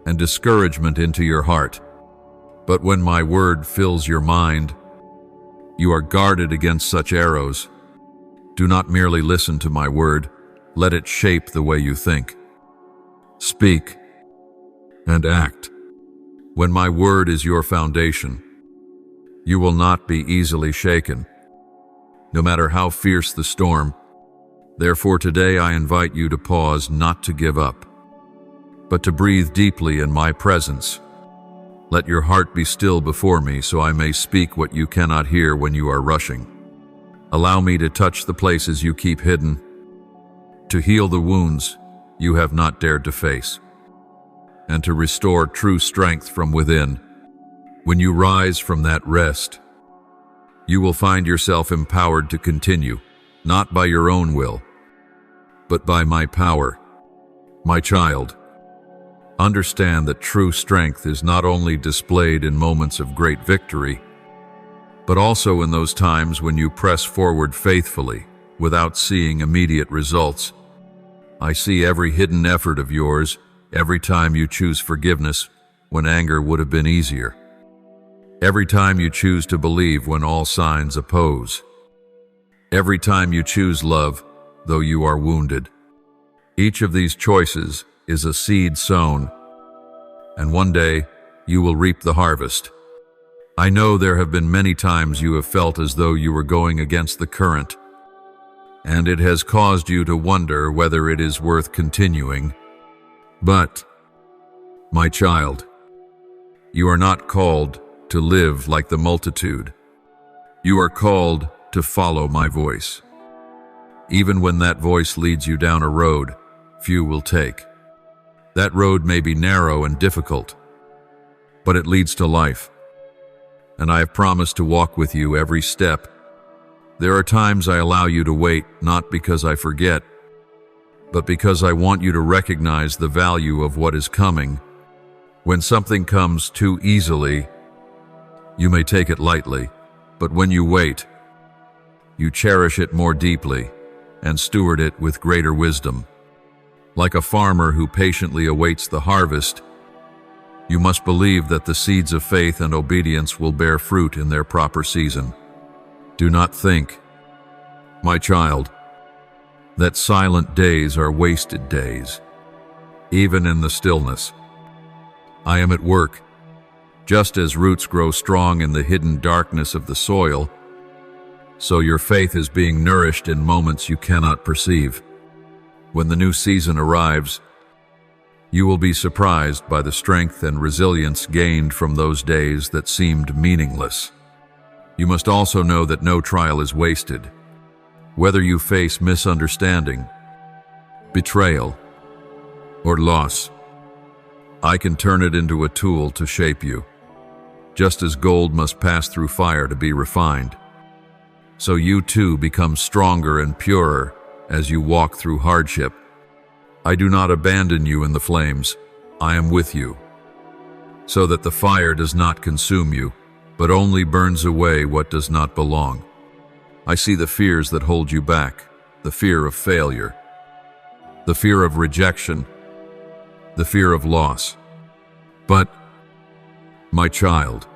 and discouragement into your heart. But when my word fills your mind, you are guarded against such arrows. Do not merely listen to my word, let it shape the way you think, speak, and act. When my word is your foundation, you will not be easily shaken, no matter how fierce the storm. Therefore today I invite you to pause, not to give up, but to breathe deeply in my presence. Let your heart be still before me so I may speak what you cannot hear when you are rushing. Allow me to touch the places you keep hidden, to heal the wounds you have not dared to face, and to restore true strength from within. When you rise from that rest, you will find yourself empowered to continue, not by your own will, but by my power. My child, understand that true strength is not only displayed in moments of great victory, but also in those times when you press forward faithfully without seeing immediate results. I see every hidden effort of yours, every time you choose forgiveness when anger would have been easier, every time you choose to believe when all signs oppose, every time you choose love though you are wounded. Each of these choices is a seed sown, and one day you will reap the harvest. I know there have been many times you have felt as though you were going against the current, and it has caused you to wonder whether it is worth continuing. But, my child, you are not called to live like the multitude. You are called to follow my voice. Even when that voice leads you down a road few will take. That road may be narrow and difficult, but it leads to life. And I have promised to walk with you every step. There are times I allow you to wait, not because I forget, but because I want you to recognize the value of what is coming. When something comes too easily, you may take it lightly, but when you wait, you cherish it more deeply and steward it with greater wisdom. Like a farmer who patiently awaits the harvest, you must believe that the seeds of faith and obedience will bear fruit in their proper season. Do not think, my child, that silent days are wasted days. Even in the stillness, I am at work. Just as roots grow strong in the hidden darkness of the soil, so your faith is being nourished in moments you cannot perceive. When the new season arrives, you will be surprised by the strength and resilience gained from those days that seemed meaningless. You must also know that no trial is wasted. Whether you face misunderstanding, betrayal, or loss, I can turn it into a tool to shape you. Just as gold must pass through fire to be refined, so you too become stronger and purer as you walk through hardship. I do not abandon you in the flames. I am with you, so that the fire does not consume you, but only burns away what does not belong. I see the fears that hold you back, the fear of failure, the fear of rejection, the fear of loss. But, my child,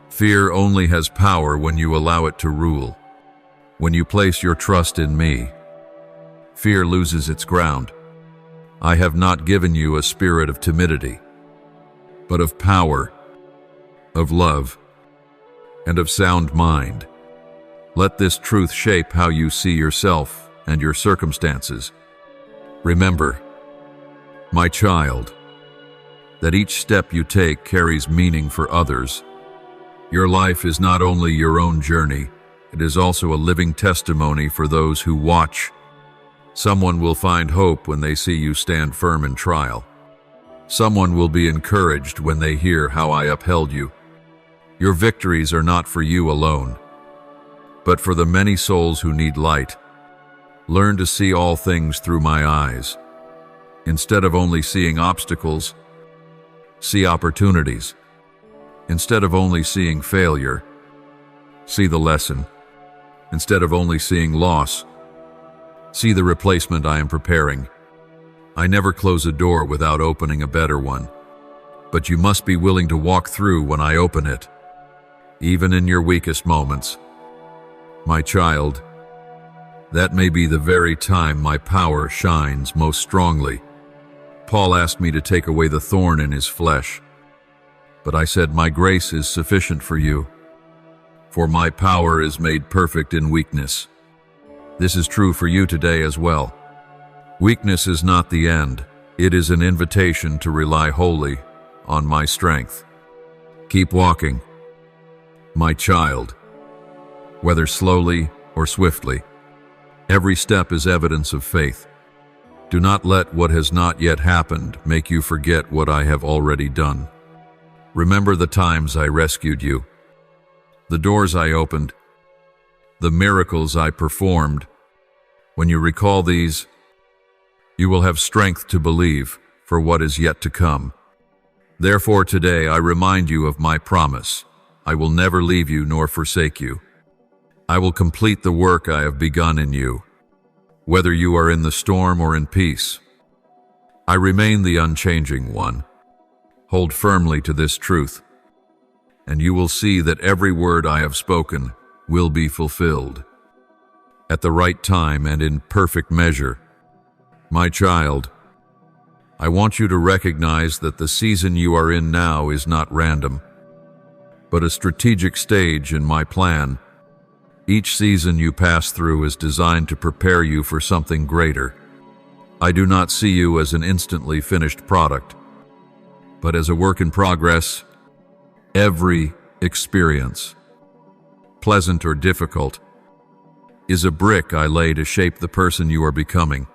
fear only has power when you allow it to rule. When you place your trust in me, fear loses its ground. I have not given you a spirit of timidity, but of power, of love, and of sound mind. Let this truth shape how you see yourself and your circumstances. Remember, my child, that each step you take carries meaning for others. Your life is not only your own journey, it is also a living testimony for those who watch. Someone will find hope when they see you stand firm in trial. Someone will be encouraged when they hear how I upheld you. Your victories are not for you alone, but for the many souls who need light. Learn to see all things through my eyes. Instead of only seeing obstacles, see opportunities. Instead of only seeing failure, see the lesson. Instead of only seeing loss, see the replacement I am preparing. I never close a door without opening a better one, but you must be willing to walk through when I open it, even in your weakest moments. My child, that may be the very time my power shines most strongly. Paul asked me to take away the thorn in his flesh, but I said, my grace is sufficient for you, for my power is made perfect in weakness. This is true for you today as well. Weakness is not the end. It is an invitation to rely wholly on my strength. Keep walking, my child, whether slowly or swiftly. Every step is evidence of faith. Do not let what has not yet happened make you forget what I have already done. Remember the times I rescued you, the doors I opened, the miracles I performed. When you recall these, you will have strength to believe for what is yet to come. Therefore today I remind you of my promise. I will never leave you nor forsake you. I will complete the work I have begun in you, whether you are in the storm or in peace. I remain the unchanging one. Hold firmly to this truth, and you will see that every word I have spoken will be fulfilled. At the right time and in perfect measure, my child, I want you to recognize that the season you are in now is not random, but a strategic stage in my plan. Each season you pass through is designed to prepare you for something greater. I do not see you as an instantly finished product, but as a work in progress. Every experience, pleasant or difficult, is a brick I lay to shape the person you are becoming.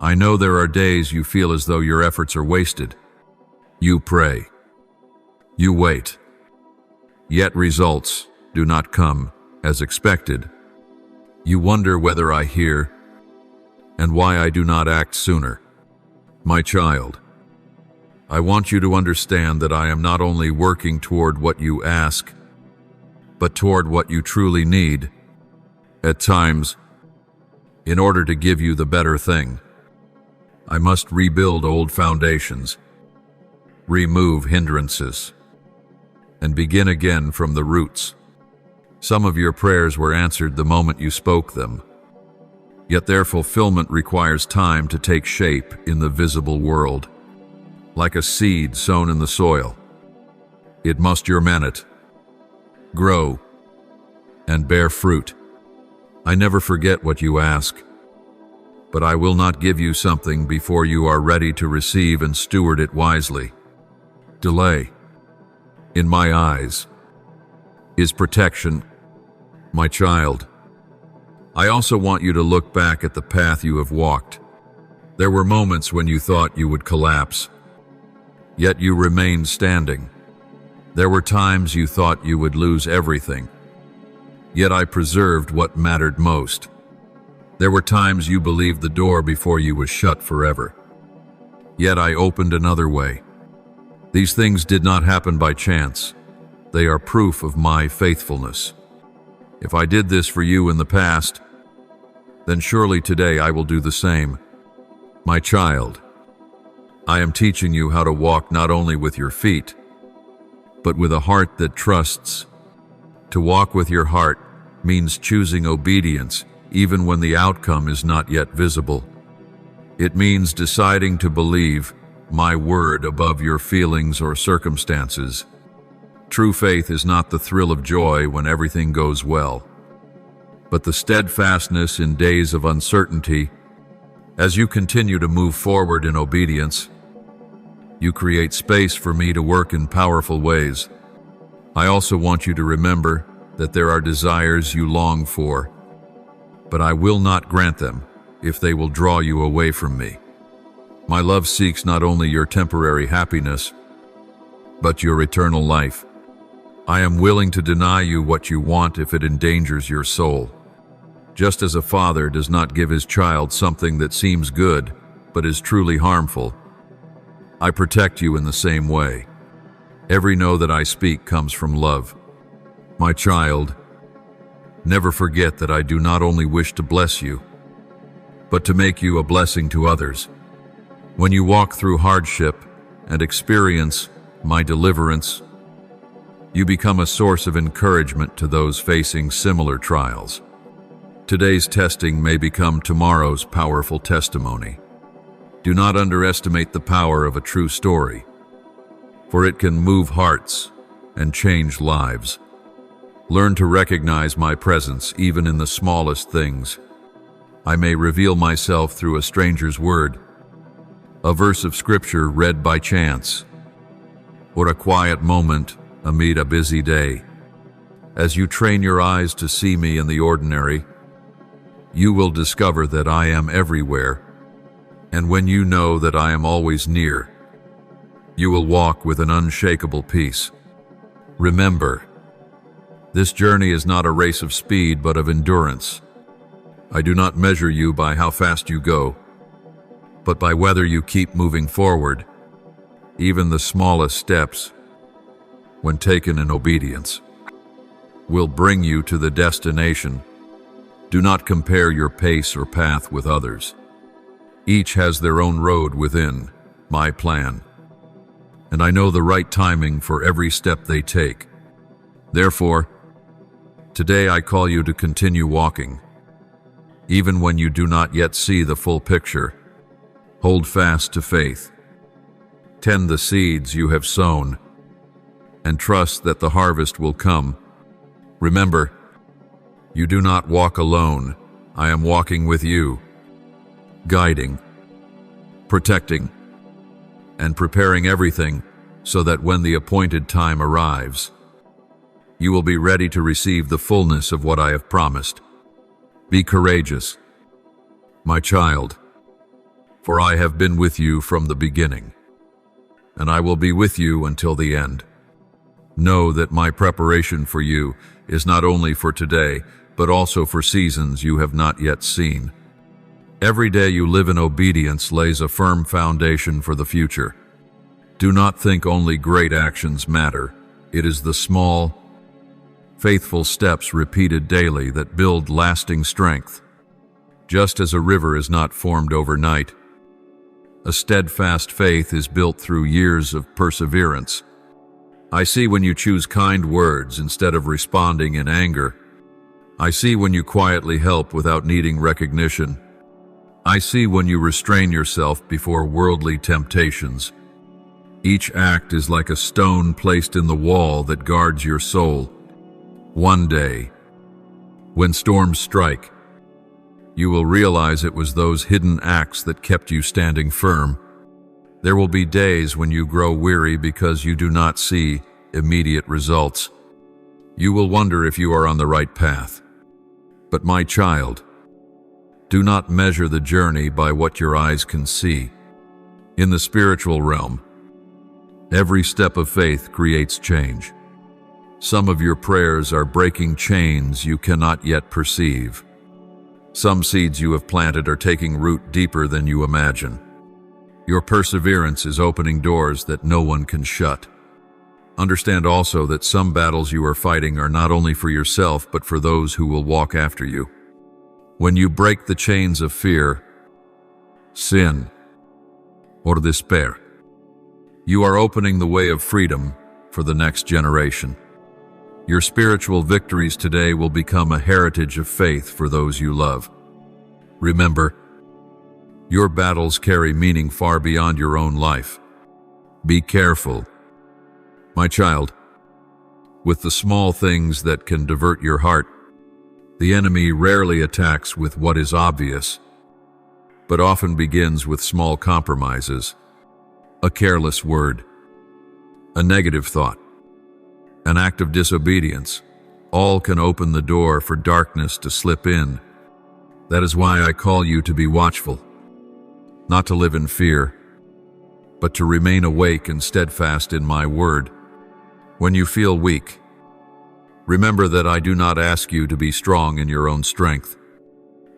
I know there are days you feel as though your efforts are wasted. You pray. You wait. Yet results do not come as expected. You wonder whether I hear and why I do not act sooner. My child, I want you to understand that I am not only working toward what you ask, but toward what you truly need. At times, in order to give you the better thing, I must rebuild old foundations, remove hindrances, and begin again from the roots. Some of your prayers were answered the moment you spoke them, yet their fulfillment requires time to take shape in the visible world. Like a seed sown in the soil, it must germinate, grow, and bear fruit. I never forget what you ask, but I will not give you something before you are ready to receive and steward it wisely. Delay, in my eyes, is protection, my child. I also want you to look back at the path you have walked. There were moments when you thought you would collapse, yet you remained standing. There were times you thought you would lose everything, yet I preserved what mattered most. There were times you believed the door before you was shut forever, yet I opened another way. These things did not happen by chance. They are proof of my faithfulness. If I did this for you in the past, then surely today I will do the same. My child, I am teaching you how to walk not only with your feet, but with a heart that trusts. To walk with your heart means choosing obedience even when the outcome is not yet visible. It means deciding to believe my word above your feelings or circumstances. True faith is not the thrill of joy when everything goes well, but the steadfastness in days of uncertainty. As you continue to move forward in obedience, you create space for me to work in powerful ways. I also want you to remember that there are desires you long for, but I will not grant them if they will draw you away from me. My love seeks not only your temporary happiness, but your eternal life. I am willing to deny you what you want if it endangers your soul. Just as a father does not give his child something that seems good, but is truly harmful, I protect you in the same way. Every no that I speak comes from love. My child, never forget that I do not only wish to bless you, but to make you a blessing to others. When you walk through hardship and experience my deliverance, you become a source of encouragement to those facing similar trials. Today's testing may become tomorrow's powerful testimony. Do not underestimate the power of a true story, for it can move hearts and change lives. Learn to recognize my presence even in the smallest things. I may reveal myself through a stranger's word, a verse of scripture read by chance, or a quiet moment amid a busy day. As you train your eyes to see me in the ordinary, you will discover that I am everywhere, and when you know that I am always near, you will walk with an unshakable peace. Remember, this journey is not a race of speed, but of endurance. I do not measure you by how fast you go, but by whether you keep moving forward. Even the smallest steps, when taken in obedience, will bring you to the destination. Do not compare your pace or path with others. Each has their own road within my plan, and I know the right timing for every step they take. Therefore, today I call you to continue walking. Even when you do not yet see the full picture, hold fast to faith. Tend the seeds you have sown, and trust that the harvest will come. Remember, you do not walk alone. I am walking with you, guiding, protecting, and preparing everything so that when the appointed time arrives, you will be ready to receive the fullness of what I have promised. Be courageous, my child, for I have been with you from the beginning, and I will be with you until the end. Know that my preparation for you is not only for today, but also for seasons you have not yet seen. Every day you live in obedience lays a firm foundation for the future. Do not think only great actions matter. It is the small, faithful steps repeated daily that build lasting strength. Just as a river is not formed overnight, a steadfast faith is built through years of perseverance. I see when you choose kind words instead of responding in anger. I see when you quietly help without needing recognition. I see when you restrain yourself before worldly temptations. Each act is like a stone placed in the wall that guards your soul. One day, when storms strike, you will realize it was those hidden acts that kept you standing firm. There will be days when you grow weary because you do not see immediate results. You will wonder if you are on the right path. But my child, do not measure the journey by what your eyes can see. In the spiritual realm, every step of faith creates change. Some of your prayers are breaking chains you cannot yet perceive. Some seeds you have planted are taking root deeper than you imagine. Your perseverance is opening doors that no one can shut. Understand also that some battles you are fighting are not only for yourself, but for those who will walk after you. When you break the chains of fear, sin, or despair, you are opening the way of freedom for the next generation. Your spiritual victories today will become a heritage of faith for those you love. Remember, your battles carry meaning far beyond your own life. Be careful, my child, with the small things that can divert your heart. The enemy rarely attacks with what is obvious, but often begins with small compromises. A careless word, a negative thought, an act of disobedience, all can open the door for darkness to slip in. That is why I call you to be watchful, not to live in fear, but to remain awake and steadfast in my word. When you feel weak, remember that I do not ask you to be strong in your own strength.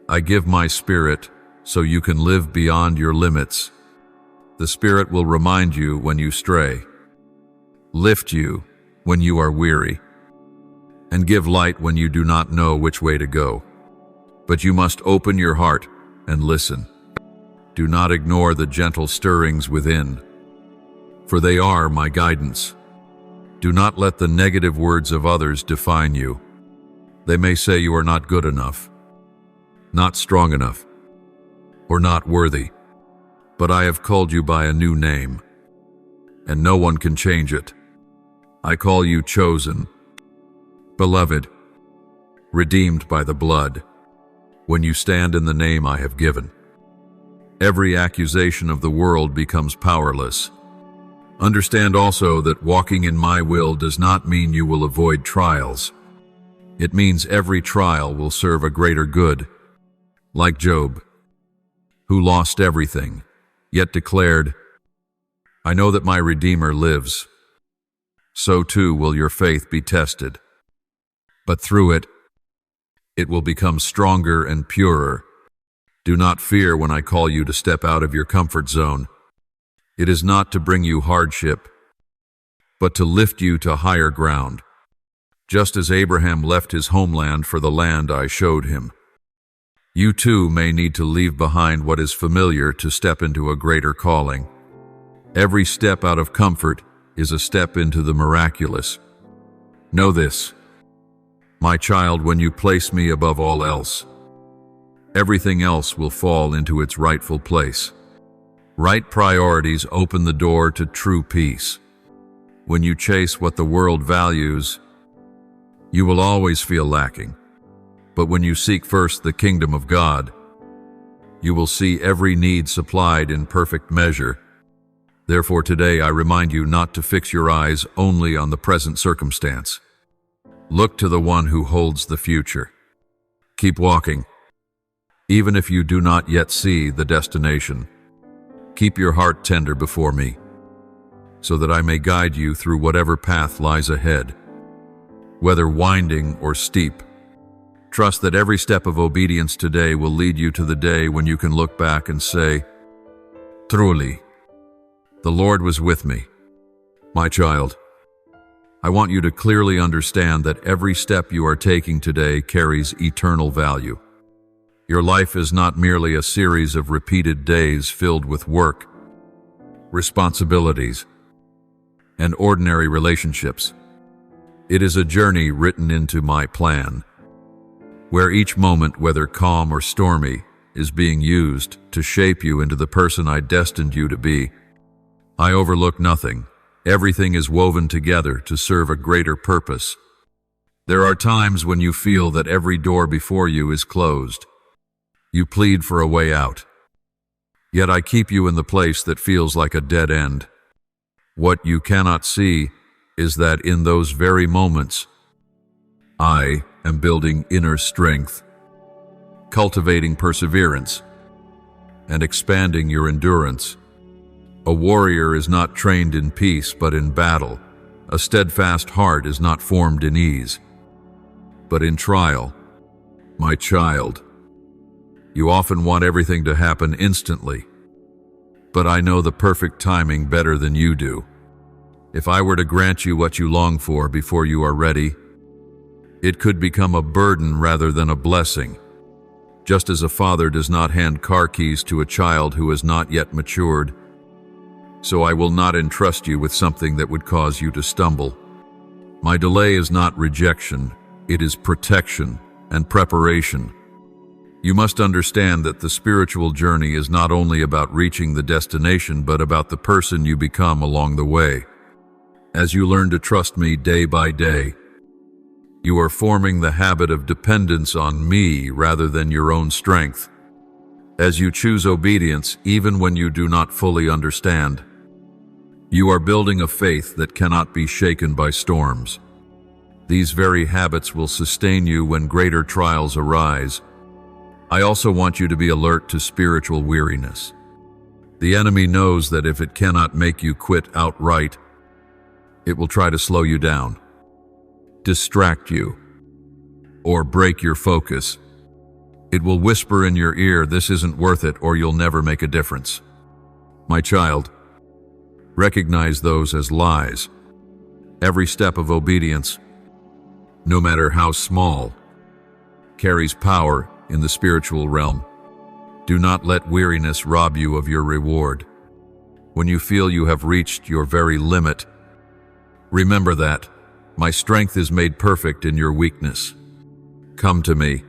I give my Spirit so you can live beyond your limits. The Spirit will remind you when you stray, lift you when you are weary, and give light when you do not know which way to go. But you must open your heart and listen. Do not ignore the gentle stirrings within, for they are my guidance. Do not let the negative words of others define you. They may say you are not good enough, not strong enough, or not worthy. But I have called you by a new name, and no one can change it. I call you chosen, beloved, redeemed by the blood, when you stand in the name I have given. Every accusation of the world becomes powerless. Understand also that walking in my will does not mean you will avoid trials. It means every trial will serve a greater good. Like Job, who lost everything, yet declared, I know that my Redeemer lives. So too will your faith be tested. But through it, it will become stronger and purer. Do not fear when I call you to step out of your comfort zone. It is not to bring you hardship, but to lift you to higher ground, just as Abraham left his homeland for the land I showed him. You too may need to leave behind what is familiar to step into a greater calling. Every step out of comfort is a step into the miraculous. Know this, my child, when you place me above all else, everything else will fall into its rightful place. Right priorities open the door to true peace. When you chase what the world values, you will always feel lacking. But when you seek first the kingdom of God, you will see every need supplied in perfect measure. Therefore today I remind you not to fix your eyes only on the present circumstance. Look to the one who holds the future. Keep walking, even if you do not yet see the destination. Keep your heart tender before me, so that I may guide you through whatever path lies ahead, whether winding or steep. Trust that every step of obedience today will lead you to the day when you can look back and say, "Truly, the Lord was with me." My child, I want you to clearly understand that every step you are taking today carries eternal value. Your life is not merely a series of repeated days filled with work, responsibilities, and ordinary relationships. It is a journey written into my plan, where each moment, whether calm or stormy, is being used to shape you into the person I destined you to be. I overlook nothing. Everything is woven together to serve a greater purpose. There are times when you feel that every door before you is closed. You plead for a way out. Yet I keep you in the place that feels like a dead end. What you cannot see is that in those very moments, I am building inner strength, cultivating perseverance, and expanding your endurance. A warrior is not trained in peace but in battle. A steadfast heart is not formed in ease, but in trial. My child, you often want everything to happen instantly, but I know the perfect timing better than you do. If I were to grant you what you long for before you are ready, it could become a burden rather than a blessing, just as a father does not hand car keys to a child who has not yet matured. So I will not entrust you with something that would cause you to stumble. My delay is not rejection, it is protection and preparation. You must understand that the spiritual journey is not only about reaching the destination, but about the person you become along the way. As you learn to trust me day by day, you are forming the habit of dependence on me rather than your own strength. As you choose obedience, even when you do not fully understand, you are building a faith that cannot be shaken by storms. These very habits will sustain you when greater trials arise. I also want you to be alert to spiritual weariness. The enemy knows that if it cannot make you quit outright, it will try to slow you down, distract you, or break your focus. It will whisper in your ear, "This isn't worth it," or "You'll never make a difference." My child, recognize those as lies. Every step of obedience, no matter how small, carries power in the spiritual realm. Do not let weariness rob you of your reward. When you feel you have reached your very limit, remember that my strength is made perfect in your weakness. Come to me,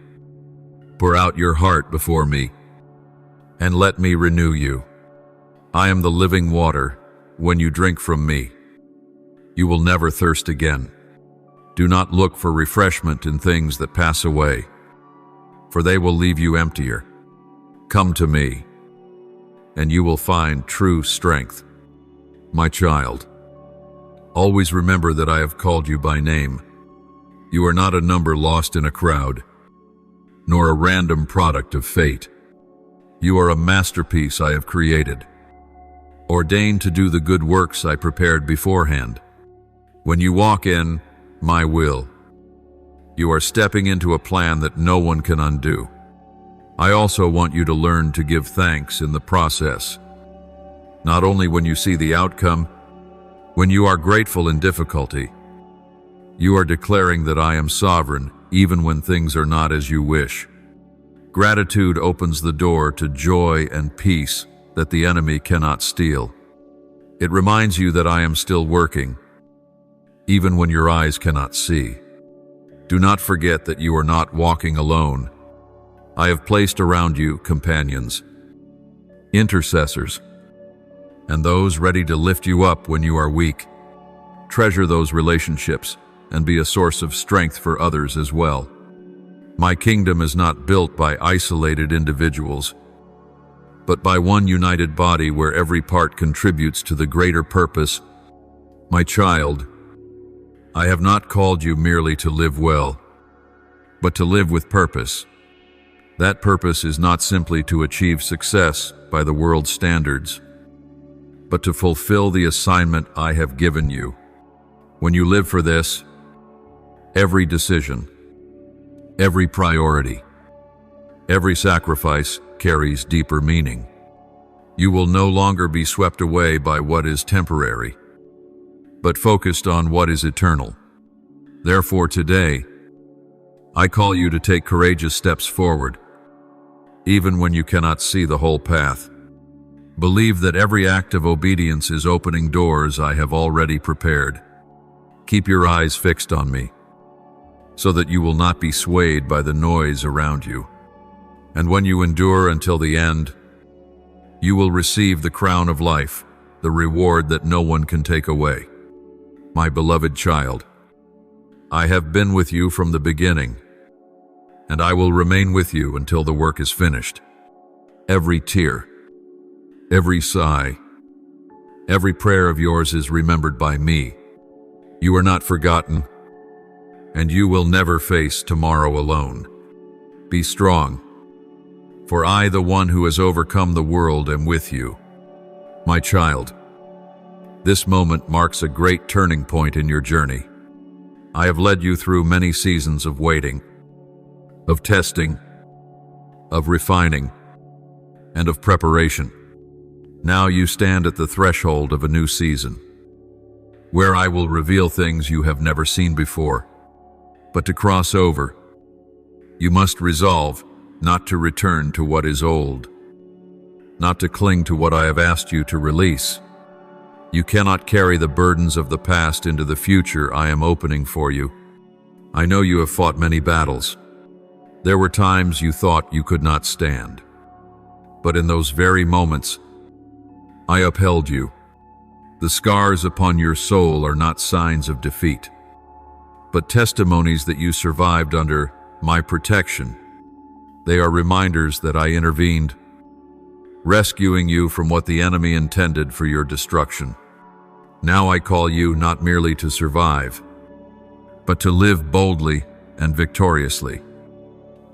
pour out your heart before me, and let me renew you. I am the living water. When you drink from me, you will never thirst again. Do not look for refreshment in things that pass away, for they will leave you emptier. Come to me, and you will find true strength. My child, always remember that I have called you by name. You are not a number lost in a crowd, nor a random product of fate. You are a masterpiece I have created, ordained to do the good works I prepared beforehand. When you walk in my will, you are stepping into a plan that no one can undo. I also want you to learn to give thanks in the process. Not only when you see the outcome, when you are grateful in difficulty, you are declaring that I am sovereign even when things are not as you wish. Gratitude opens the door to joy and peace that the enemy cannot steal. It reminds you that I am still working, even when your eyes cannot see. Do not forget that you are not walking alone. I have placed around you companions, intercessors, and those ready to lift you up when you are weak. Treasure those relationships and be a source of strength for others as well. My kingdom is not built by isolated individuals, but by one united body where every part contributes to the greater purpose. My child, I have not called you merely to live well, but to live with purpose. That purpose is not simply to achieve success by the world's standards, but to fulfill the assignment I have given you. When you live for this, every decision, every priority, every sacrifice carries deeper meaning. You will no longer be swept away by what is temporary, but focused on what is eternal. Therefore, today, I call you to take courageous steps forward, even when you cannot see the whole path. Believe that every act of obedience is opening doors I have already prepared. Keep your eyes fixed on me, so that you will not be swayed by the noise around you. And when you endure until the end, you will receive the crown of life, the reward that no one can take away. My beloved child, I have been with you from the beginning, and I will remain with you until the work is finished. Every tear, every sigh, every prayer of yours is remembered by me. You are not forgotten, and you will never face tomorrow alone. Be strong, for I, the one who has overcome the world, am with you. My child, this moment marks a great turning point in your journey. I have led you through many seasons of waiting, of testing, of refining, and of preparation. Now you stand at the threshold of a new season, where I will reveal things you have never seen before. But to cross over, you must resolve not to return to what is old, not to cling to what I have asked you to release. You cannot carry the burdens of the past into the future I am opening for you. I know you have fought many battles. There were times you thought you could not stand. But in those very moments, I upheld you. The scars upon your soul are not signs of defeat, but testimonies that you survived under my protection. They are reminders that I intervened, rescuing you from what the enemy intended for your destruction. Now I call you not merely to survive, but to live boldly and victoriously.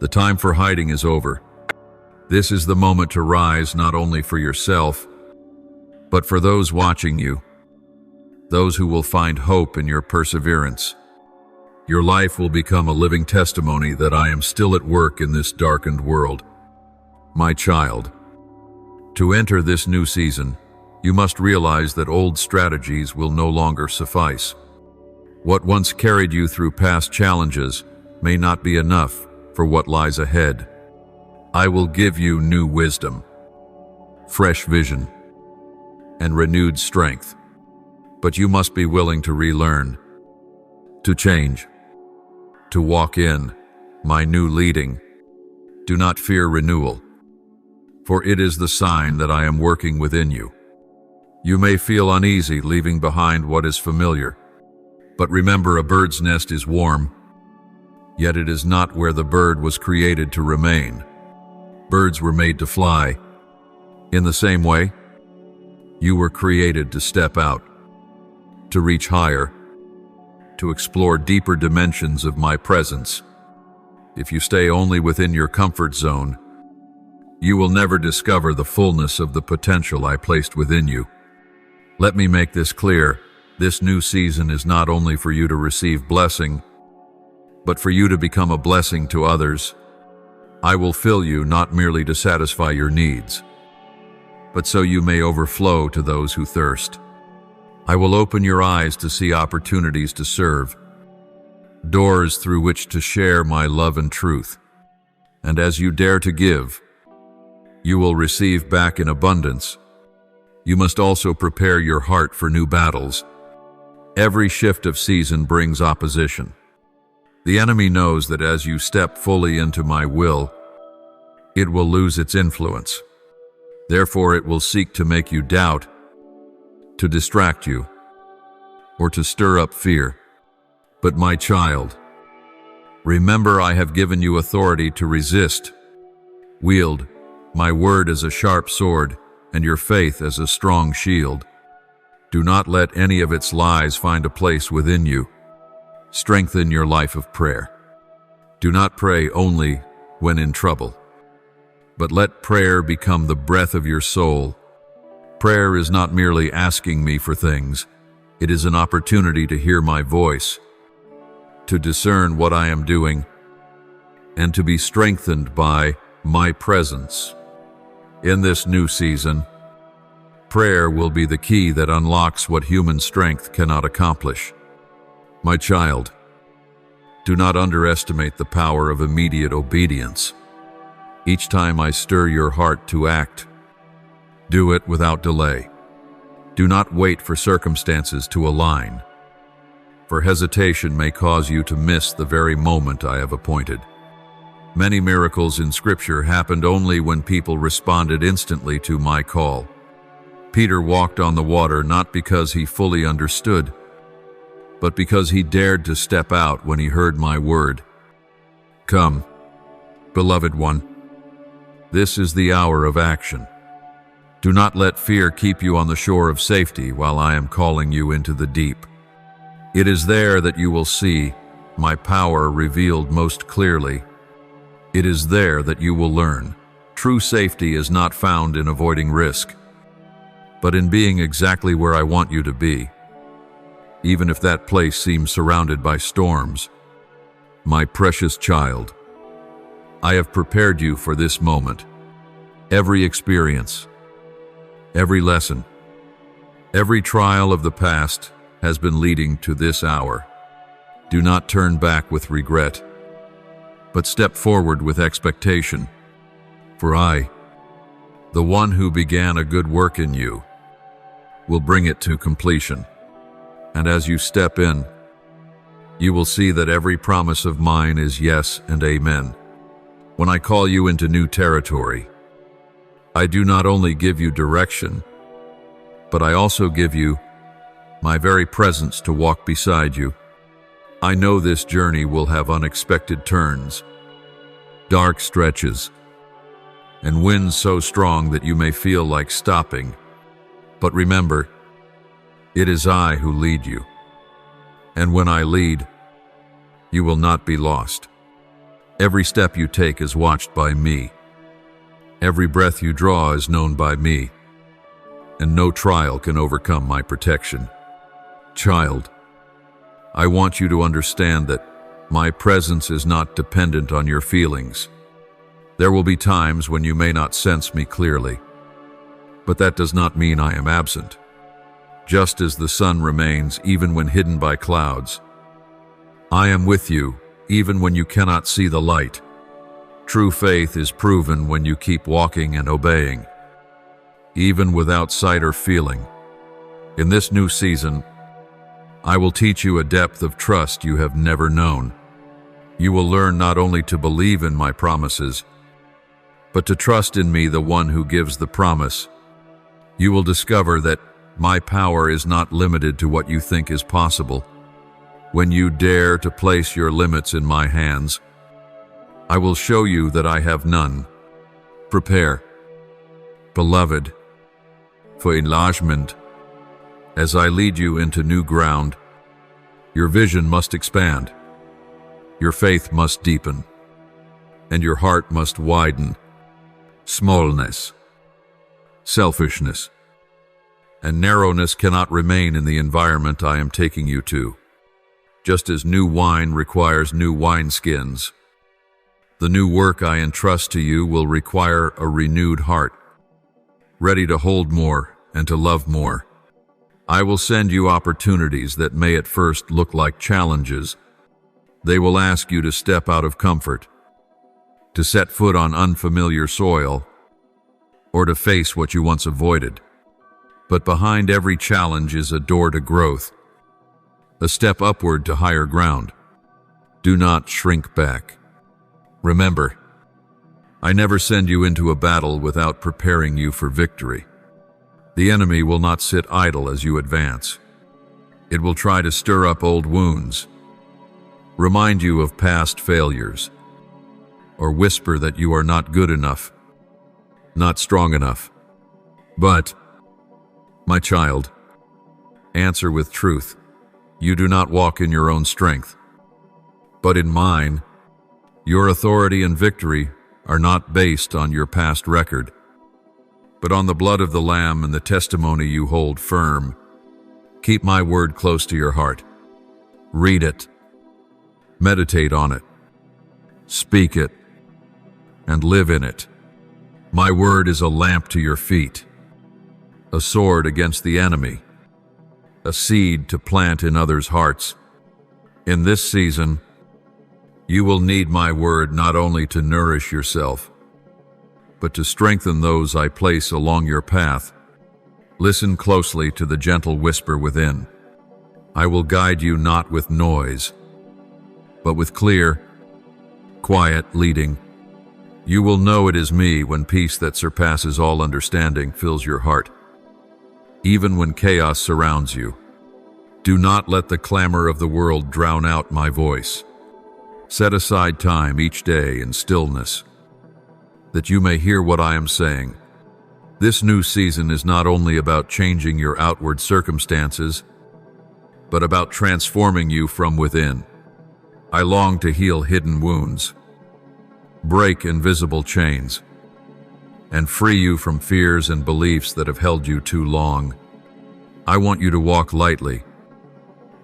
The time for hiding is over. This is the moment to rise not only for yourself, but for those watching you, those who will find hope in your perseverance. Your life will become a living testimony that I am still at work in this darkened world. My child, to enter this new season, you must realize that old strategies will no longer suffice. What once carried you through past challenges may not be enough for what lies ahead. I will give you new wisdom, fresh vision, and renewed strength. But you must be willing to relearn, to change, to walk in my new leading. Do not fear renewal, for it is the sign that I am working within you. You may feel uneasy leaving behind what is familiar, but remember, a bird's nest is warm, yet it is not where the bird was created to remain. Birds were made to fly. In the same way, you were created to step out, to reach higher, to explore deeper dimensions of my presence. If you stay only within your comfort zone, you will never discover the fullness of the potential I placed within you. Let me make this clear. This new season is not only for you to receive blessing, but for you to become a blessing to others. I will fill you not merely to satisfy your needs, but so you may overflow to those who thirst. I will open your eyes to see opportunities to serve, doors through which to share my love and truth. And as you dare to give, you will receive back in abundance. You must also prepare your heart for new battles. Every shift of season brings opposition. The enemy knows that as you step fully into my will, it will lose its influence. Therefore, it will seek to make you doubt to distract you, or to stir up fear. But my child, remember I have given you authority to resist. Wield my word as a sharp sword and your faith as a strong shield. Do not let any of its lies find a place within you. Strengthen your life of prayer. Do not pray only when in trouble, but let prayer become the breath of your soul. Prayer is not merely asking me for things. It is an opportunity to hear my voice, to discern what I am doing, and to be strengthened by my presence. In this new season, prayer will be the key that unlocks what human strength cannot accomplish. My child, do not underestimate the power of immediate obedience. Each time I stir your heart to act, do it without delay. Do not wait for circumstances to align, for hesitation may cause you to miss the very moment I have appointed. Many miracles in Scripture happened only when people responded instantly to my call. Peter walked on the water not because he fully understood, but because he dared to step out when he heard my word. Come, beloved one, this is the hour of action. Do not let fear keep you on the shore of safety while I am calling you into the deep. It is there that you will see my power revealed most clearly. It is there that you will learn. True safety is not found in avoiding risk, but in being exactly where I want you to be, even if that place seems surrounded by storms. My precious child, I have prepared you for this moment. Every experience, every lesson, every trial of the past has been leading to this hour. Do not turn back with regret, but step forward with expectation. For I, the one who began a good work in you, will bring it to completion. And as you step in, you will see that every promise of mine is yes and amen. When I call you into new territory, I do not only give you direction, but I also give you my very presence to walk beside you. I know this journey will have unexpected turns, dark stretches, and winds so strong that you may feel like stopping. But remember, it is I who lead you. And when I lead, you will not be lost. Every step you take is watched by me. Every breath you draw is known by me, and no trial can overcome my protection. Child, I want you to understand that my presence is not dependent on your feelings. There will be times when you may not sense me clearly, but that does not mean I am absent. Just as the sun remains even when hidden by clouds, I am with you even when you cannot see the light. True faith is proven when you keep walking and obeying, even without sight or feeling. In this new season, I will teach you a depth of trust you have never known. You will learn not only to believe in my promises, but to trust in me, the one who gives the promise. You will discover that my power is not limited to what you think is possible. When you dare to place your limits in my hands, I will show you that I have none. Prepare, beloved, for enlargement. As I lead you into new ground, your vision must expand, your faith must deepen, and your heart must widen. Smallness, selfishness, and narrowness cannot remain in the environment I am taking you to. Just as new wine requires new wineskins, the new work I entrust to you will require a renewed heart, ready to hold more and to love more. I will send you opportunities that may at first look like challenges. They will ask you to step out of comfort, to set foot on unfamiliar soil, or to face what you once avoided. But behind every challenge is a door to growth, a step upward to higher ground. Do not shrink back. Remember, I never send you into a battle without preparing you for victory. The enemy will not sit idle as you advance. It will try to stir up old wounds, remind you of past failures, or whisper that you are not good enough, not strong enough. But, my child, answer with truth. You do not walk in your own strength, but in mine. Your authority and victory are not based on your past record, but on the blood of the Lamb and the testimony you hold firm. Keep my word close to your heart. Read it. Meditate on it. Speak it. And live in it. My word is a lamp to your feet, a sword against the enemy, a seed to plant in others' hearts. In this season, you will need my word not only to nourish yourself, but to strengthen those I place along your path. Listen closely to the gentle whisper within. I will guide you not with noise, but with clear, quiet leading. You will know it is me when peace that surpasses all understanding fills your heart. Even when chaos surrounds you, do not let the clamor of the world drown out my voice. Set aside time each day in stillness, that you may hear what I am saying. This new season is not only about changing your outward circumstances, but about transforming you from within. I long to heal hidden wounds, break invisible chains, and free you from fears and beliefs that have held you too long. I want you to walk lightly,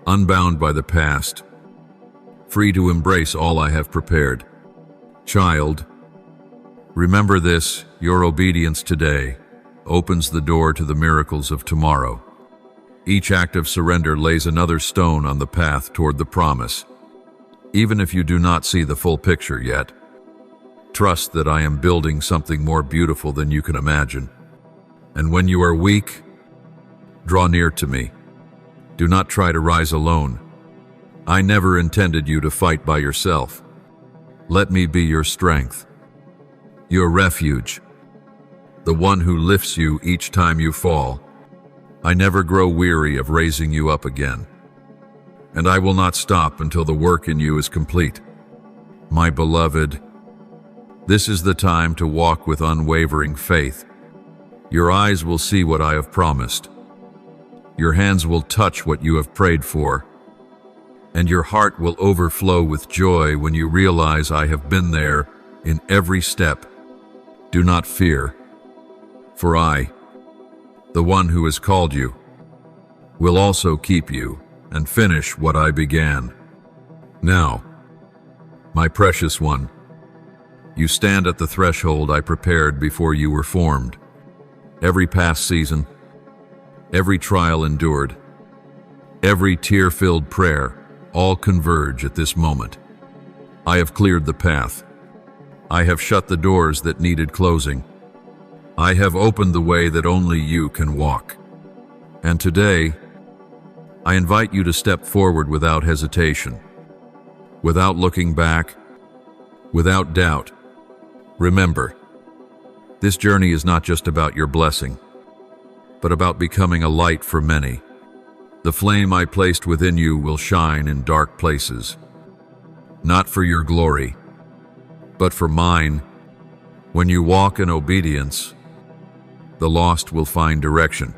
unbound by the past, free to embrace all I have prepared. Child, remember this: your obedience today opens the door to the miracles of tomorrow. Each act of surrender lays another stone on the path toward the promise. Even if you do not see the full picture yet, trust that I am building something more beautiful than you can imagine. And when you are weak, draw near to me. Do not try to rise alone. I never intended you to fight by yourself. Let me be your strength, your refuge, the one who lifts you each time you fall. I never grow weary of raising you up again, and I will not stop until the work in you is complete. My beloved, this is the time to walk with unwavering faith. Your eyes will see what I have promised. Your hands will touch what you have prayed for, and your heart will overflow with joy when you realize I have been there in every step. Do not fear, for I, the one who has called you, will also keep you and finish what I began. Now, my precious one, you stand at the threshold I prepared before you were formed. Every past season, every trial endured, every tear-filled prayer, all converge at this moment. I have cleared the path. I have shut the doors that needed closing. I have opened the way that only you can walk. And today, I invite you to step forward without hesitation, without looking back, without doubt. Remember, this journey is not just about your blessing, but about becoming a light for many. The flame I placed within you will shine in dark places, not for your glory, but for mine. When you walk in obedience, the lost will find direction.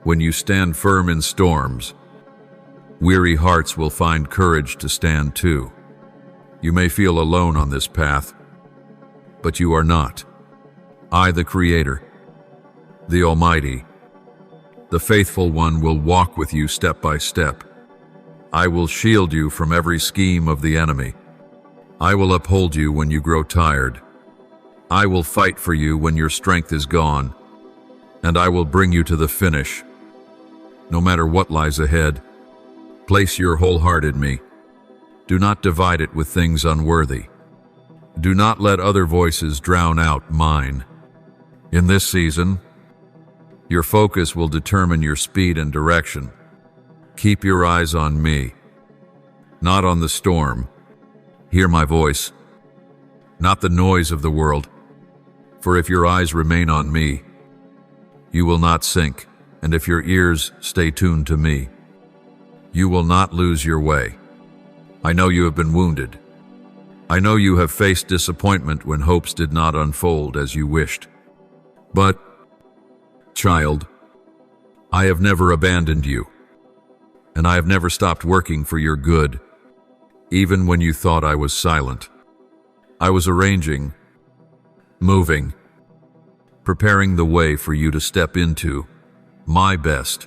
When you stand firm in storms, weary hearts will find courage to stand too. You may feel alone on this path, but you are not. I, the Creator, the Almighty, the Faithful One, will walk with you step by step. I will shield you from every scheme of the enemy. I will uphold you when you grow tired. I will fight for you when your strength is gone, and I will bring you to the finish. No matter what lies ahead, place your whole heart in me. Do not divide it with things unworthy. Do not let other voices drown out mine. In this season, your focus will determine your speed and direction. Keep your eyes on me, not on the storm. Hear my voice, not the noise of the world. For if your eyes remain on me, You will not sink, and if your ears stay tuned to me, you will not lose your way. I know you have been wounded. I know you have faced disappointment when hopes did not unfold as you wished. But, child, I have never abandoned you, and I have never stopped working for your good, even when you thought I was silent. I was arranging, moving, preparing the way for you to step into my best.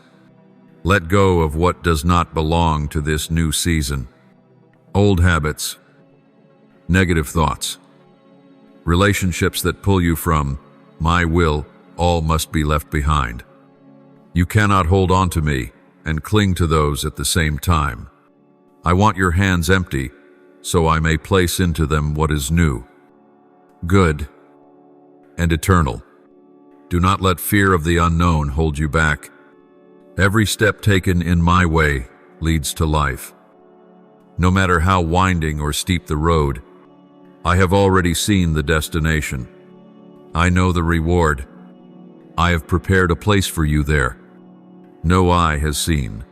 Let go of what does not belong to this new season. Old habits, negative thoughts, relationships that pull you from my will, all must be left behind. You cannot hold on to me and cling to those at the same time. I want your hands empty, so I may place into them what is new, good, and eternal. Do not let fear of the unknown hold you back. Every step taken in my way leads to life. No matter how winding or steep the road, I have already seen the destination. I know the reward. I have prepared a place for you there. No eye has seen,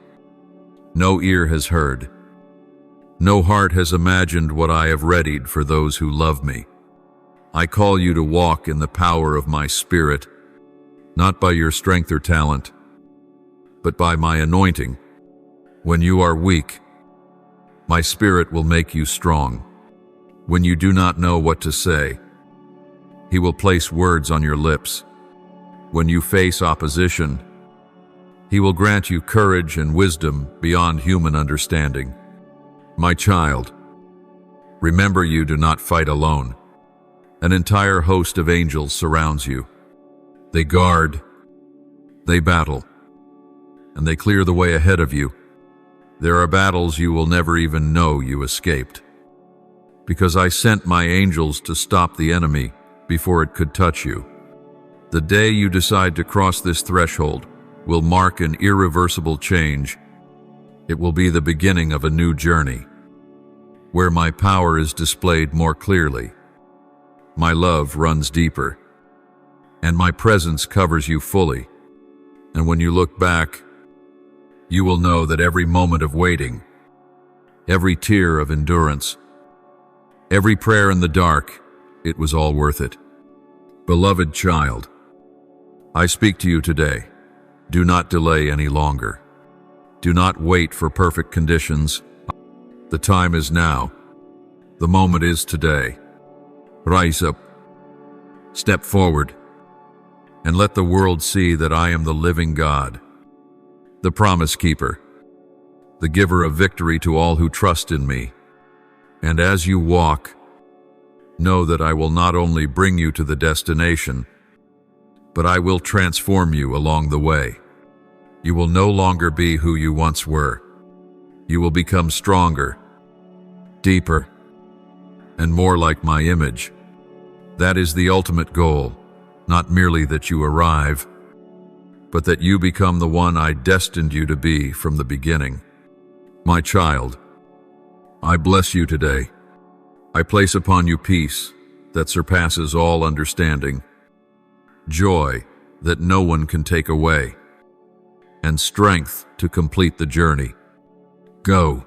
no ear has heard, no heart has imagined what I have readied for those who love me. I call you to walk in the power of my Spirit, not by your strength or talent, but by my anointing. When you are weak, my Spirit will make you strong. When you do not know what to say, He will place words on your lips. When you face opposition, He will grant you courage and wisdom beyond human understanding. My child, remember you do not fight alone. An entire host of angels surrounds you. They guard, they battle, and they clear the way ahead of you. There are battles you will never even know you escaped, because I sent my angels to stop the enemy before it could touch you. The day you decide to cross this threshold will mark an irreversible change. It will be the beginning of a new journey, where my power is displayed more clearly. My love runs deeper, and my presence covers you fully. And when you look back, you will know that every moment of waiting, every tear of endurance, every prayer in the dark, it was all worth it. Beloved child, I speak to you today. Do not delay any longer. Do not wait for perfect conditions. The time is now. The moment is today. Rise up, step forward, and let the world see that I am the living God, the promise keeper, the giver of victory to all who trust in me. And as you walk, know that I will not only bring you to the destination, but I will transform you along the way. You will no longer be who you once were. You will become stronger, deeper, and more like my image. That is the ultimate goal, not merely that you arrive, but that you become the one I destined you to be from the beginning. My child, I bless you today. I place upon you peace that surpasses all understanding, joy that no one can take away, and strength to complete the journey. Go,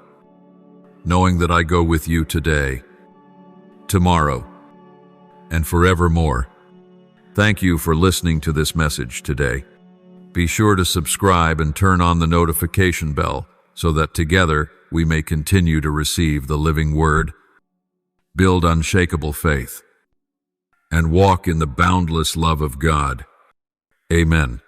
knowing that I go with you today, tomorrow, and forevermore. Thank you for listening to this message today. Be sure to subscribe and turn on the notification bell so that together we may continue to receive the living word, build unshakable faith, and walk in the boundless love of God. Amen.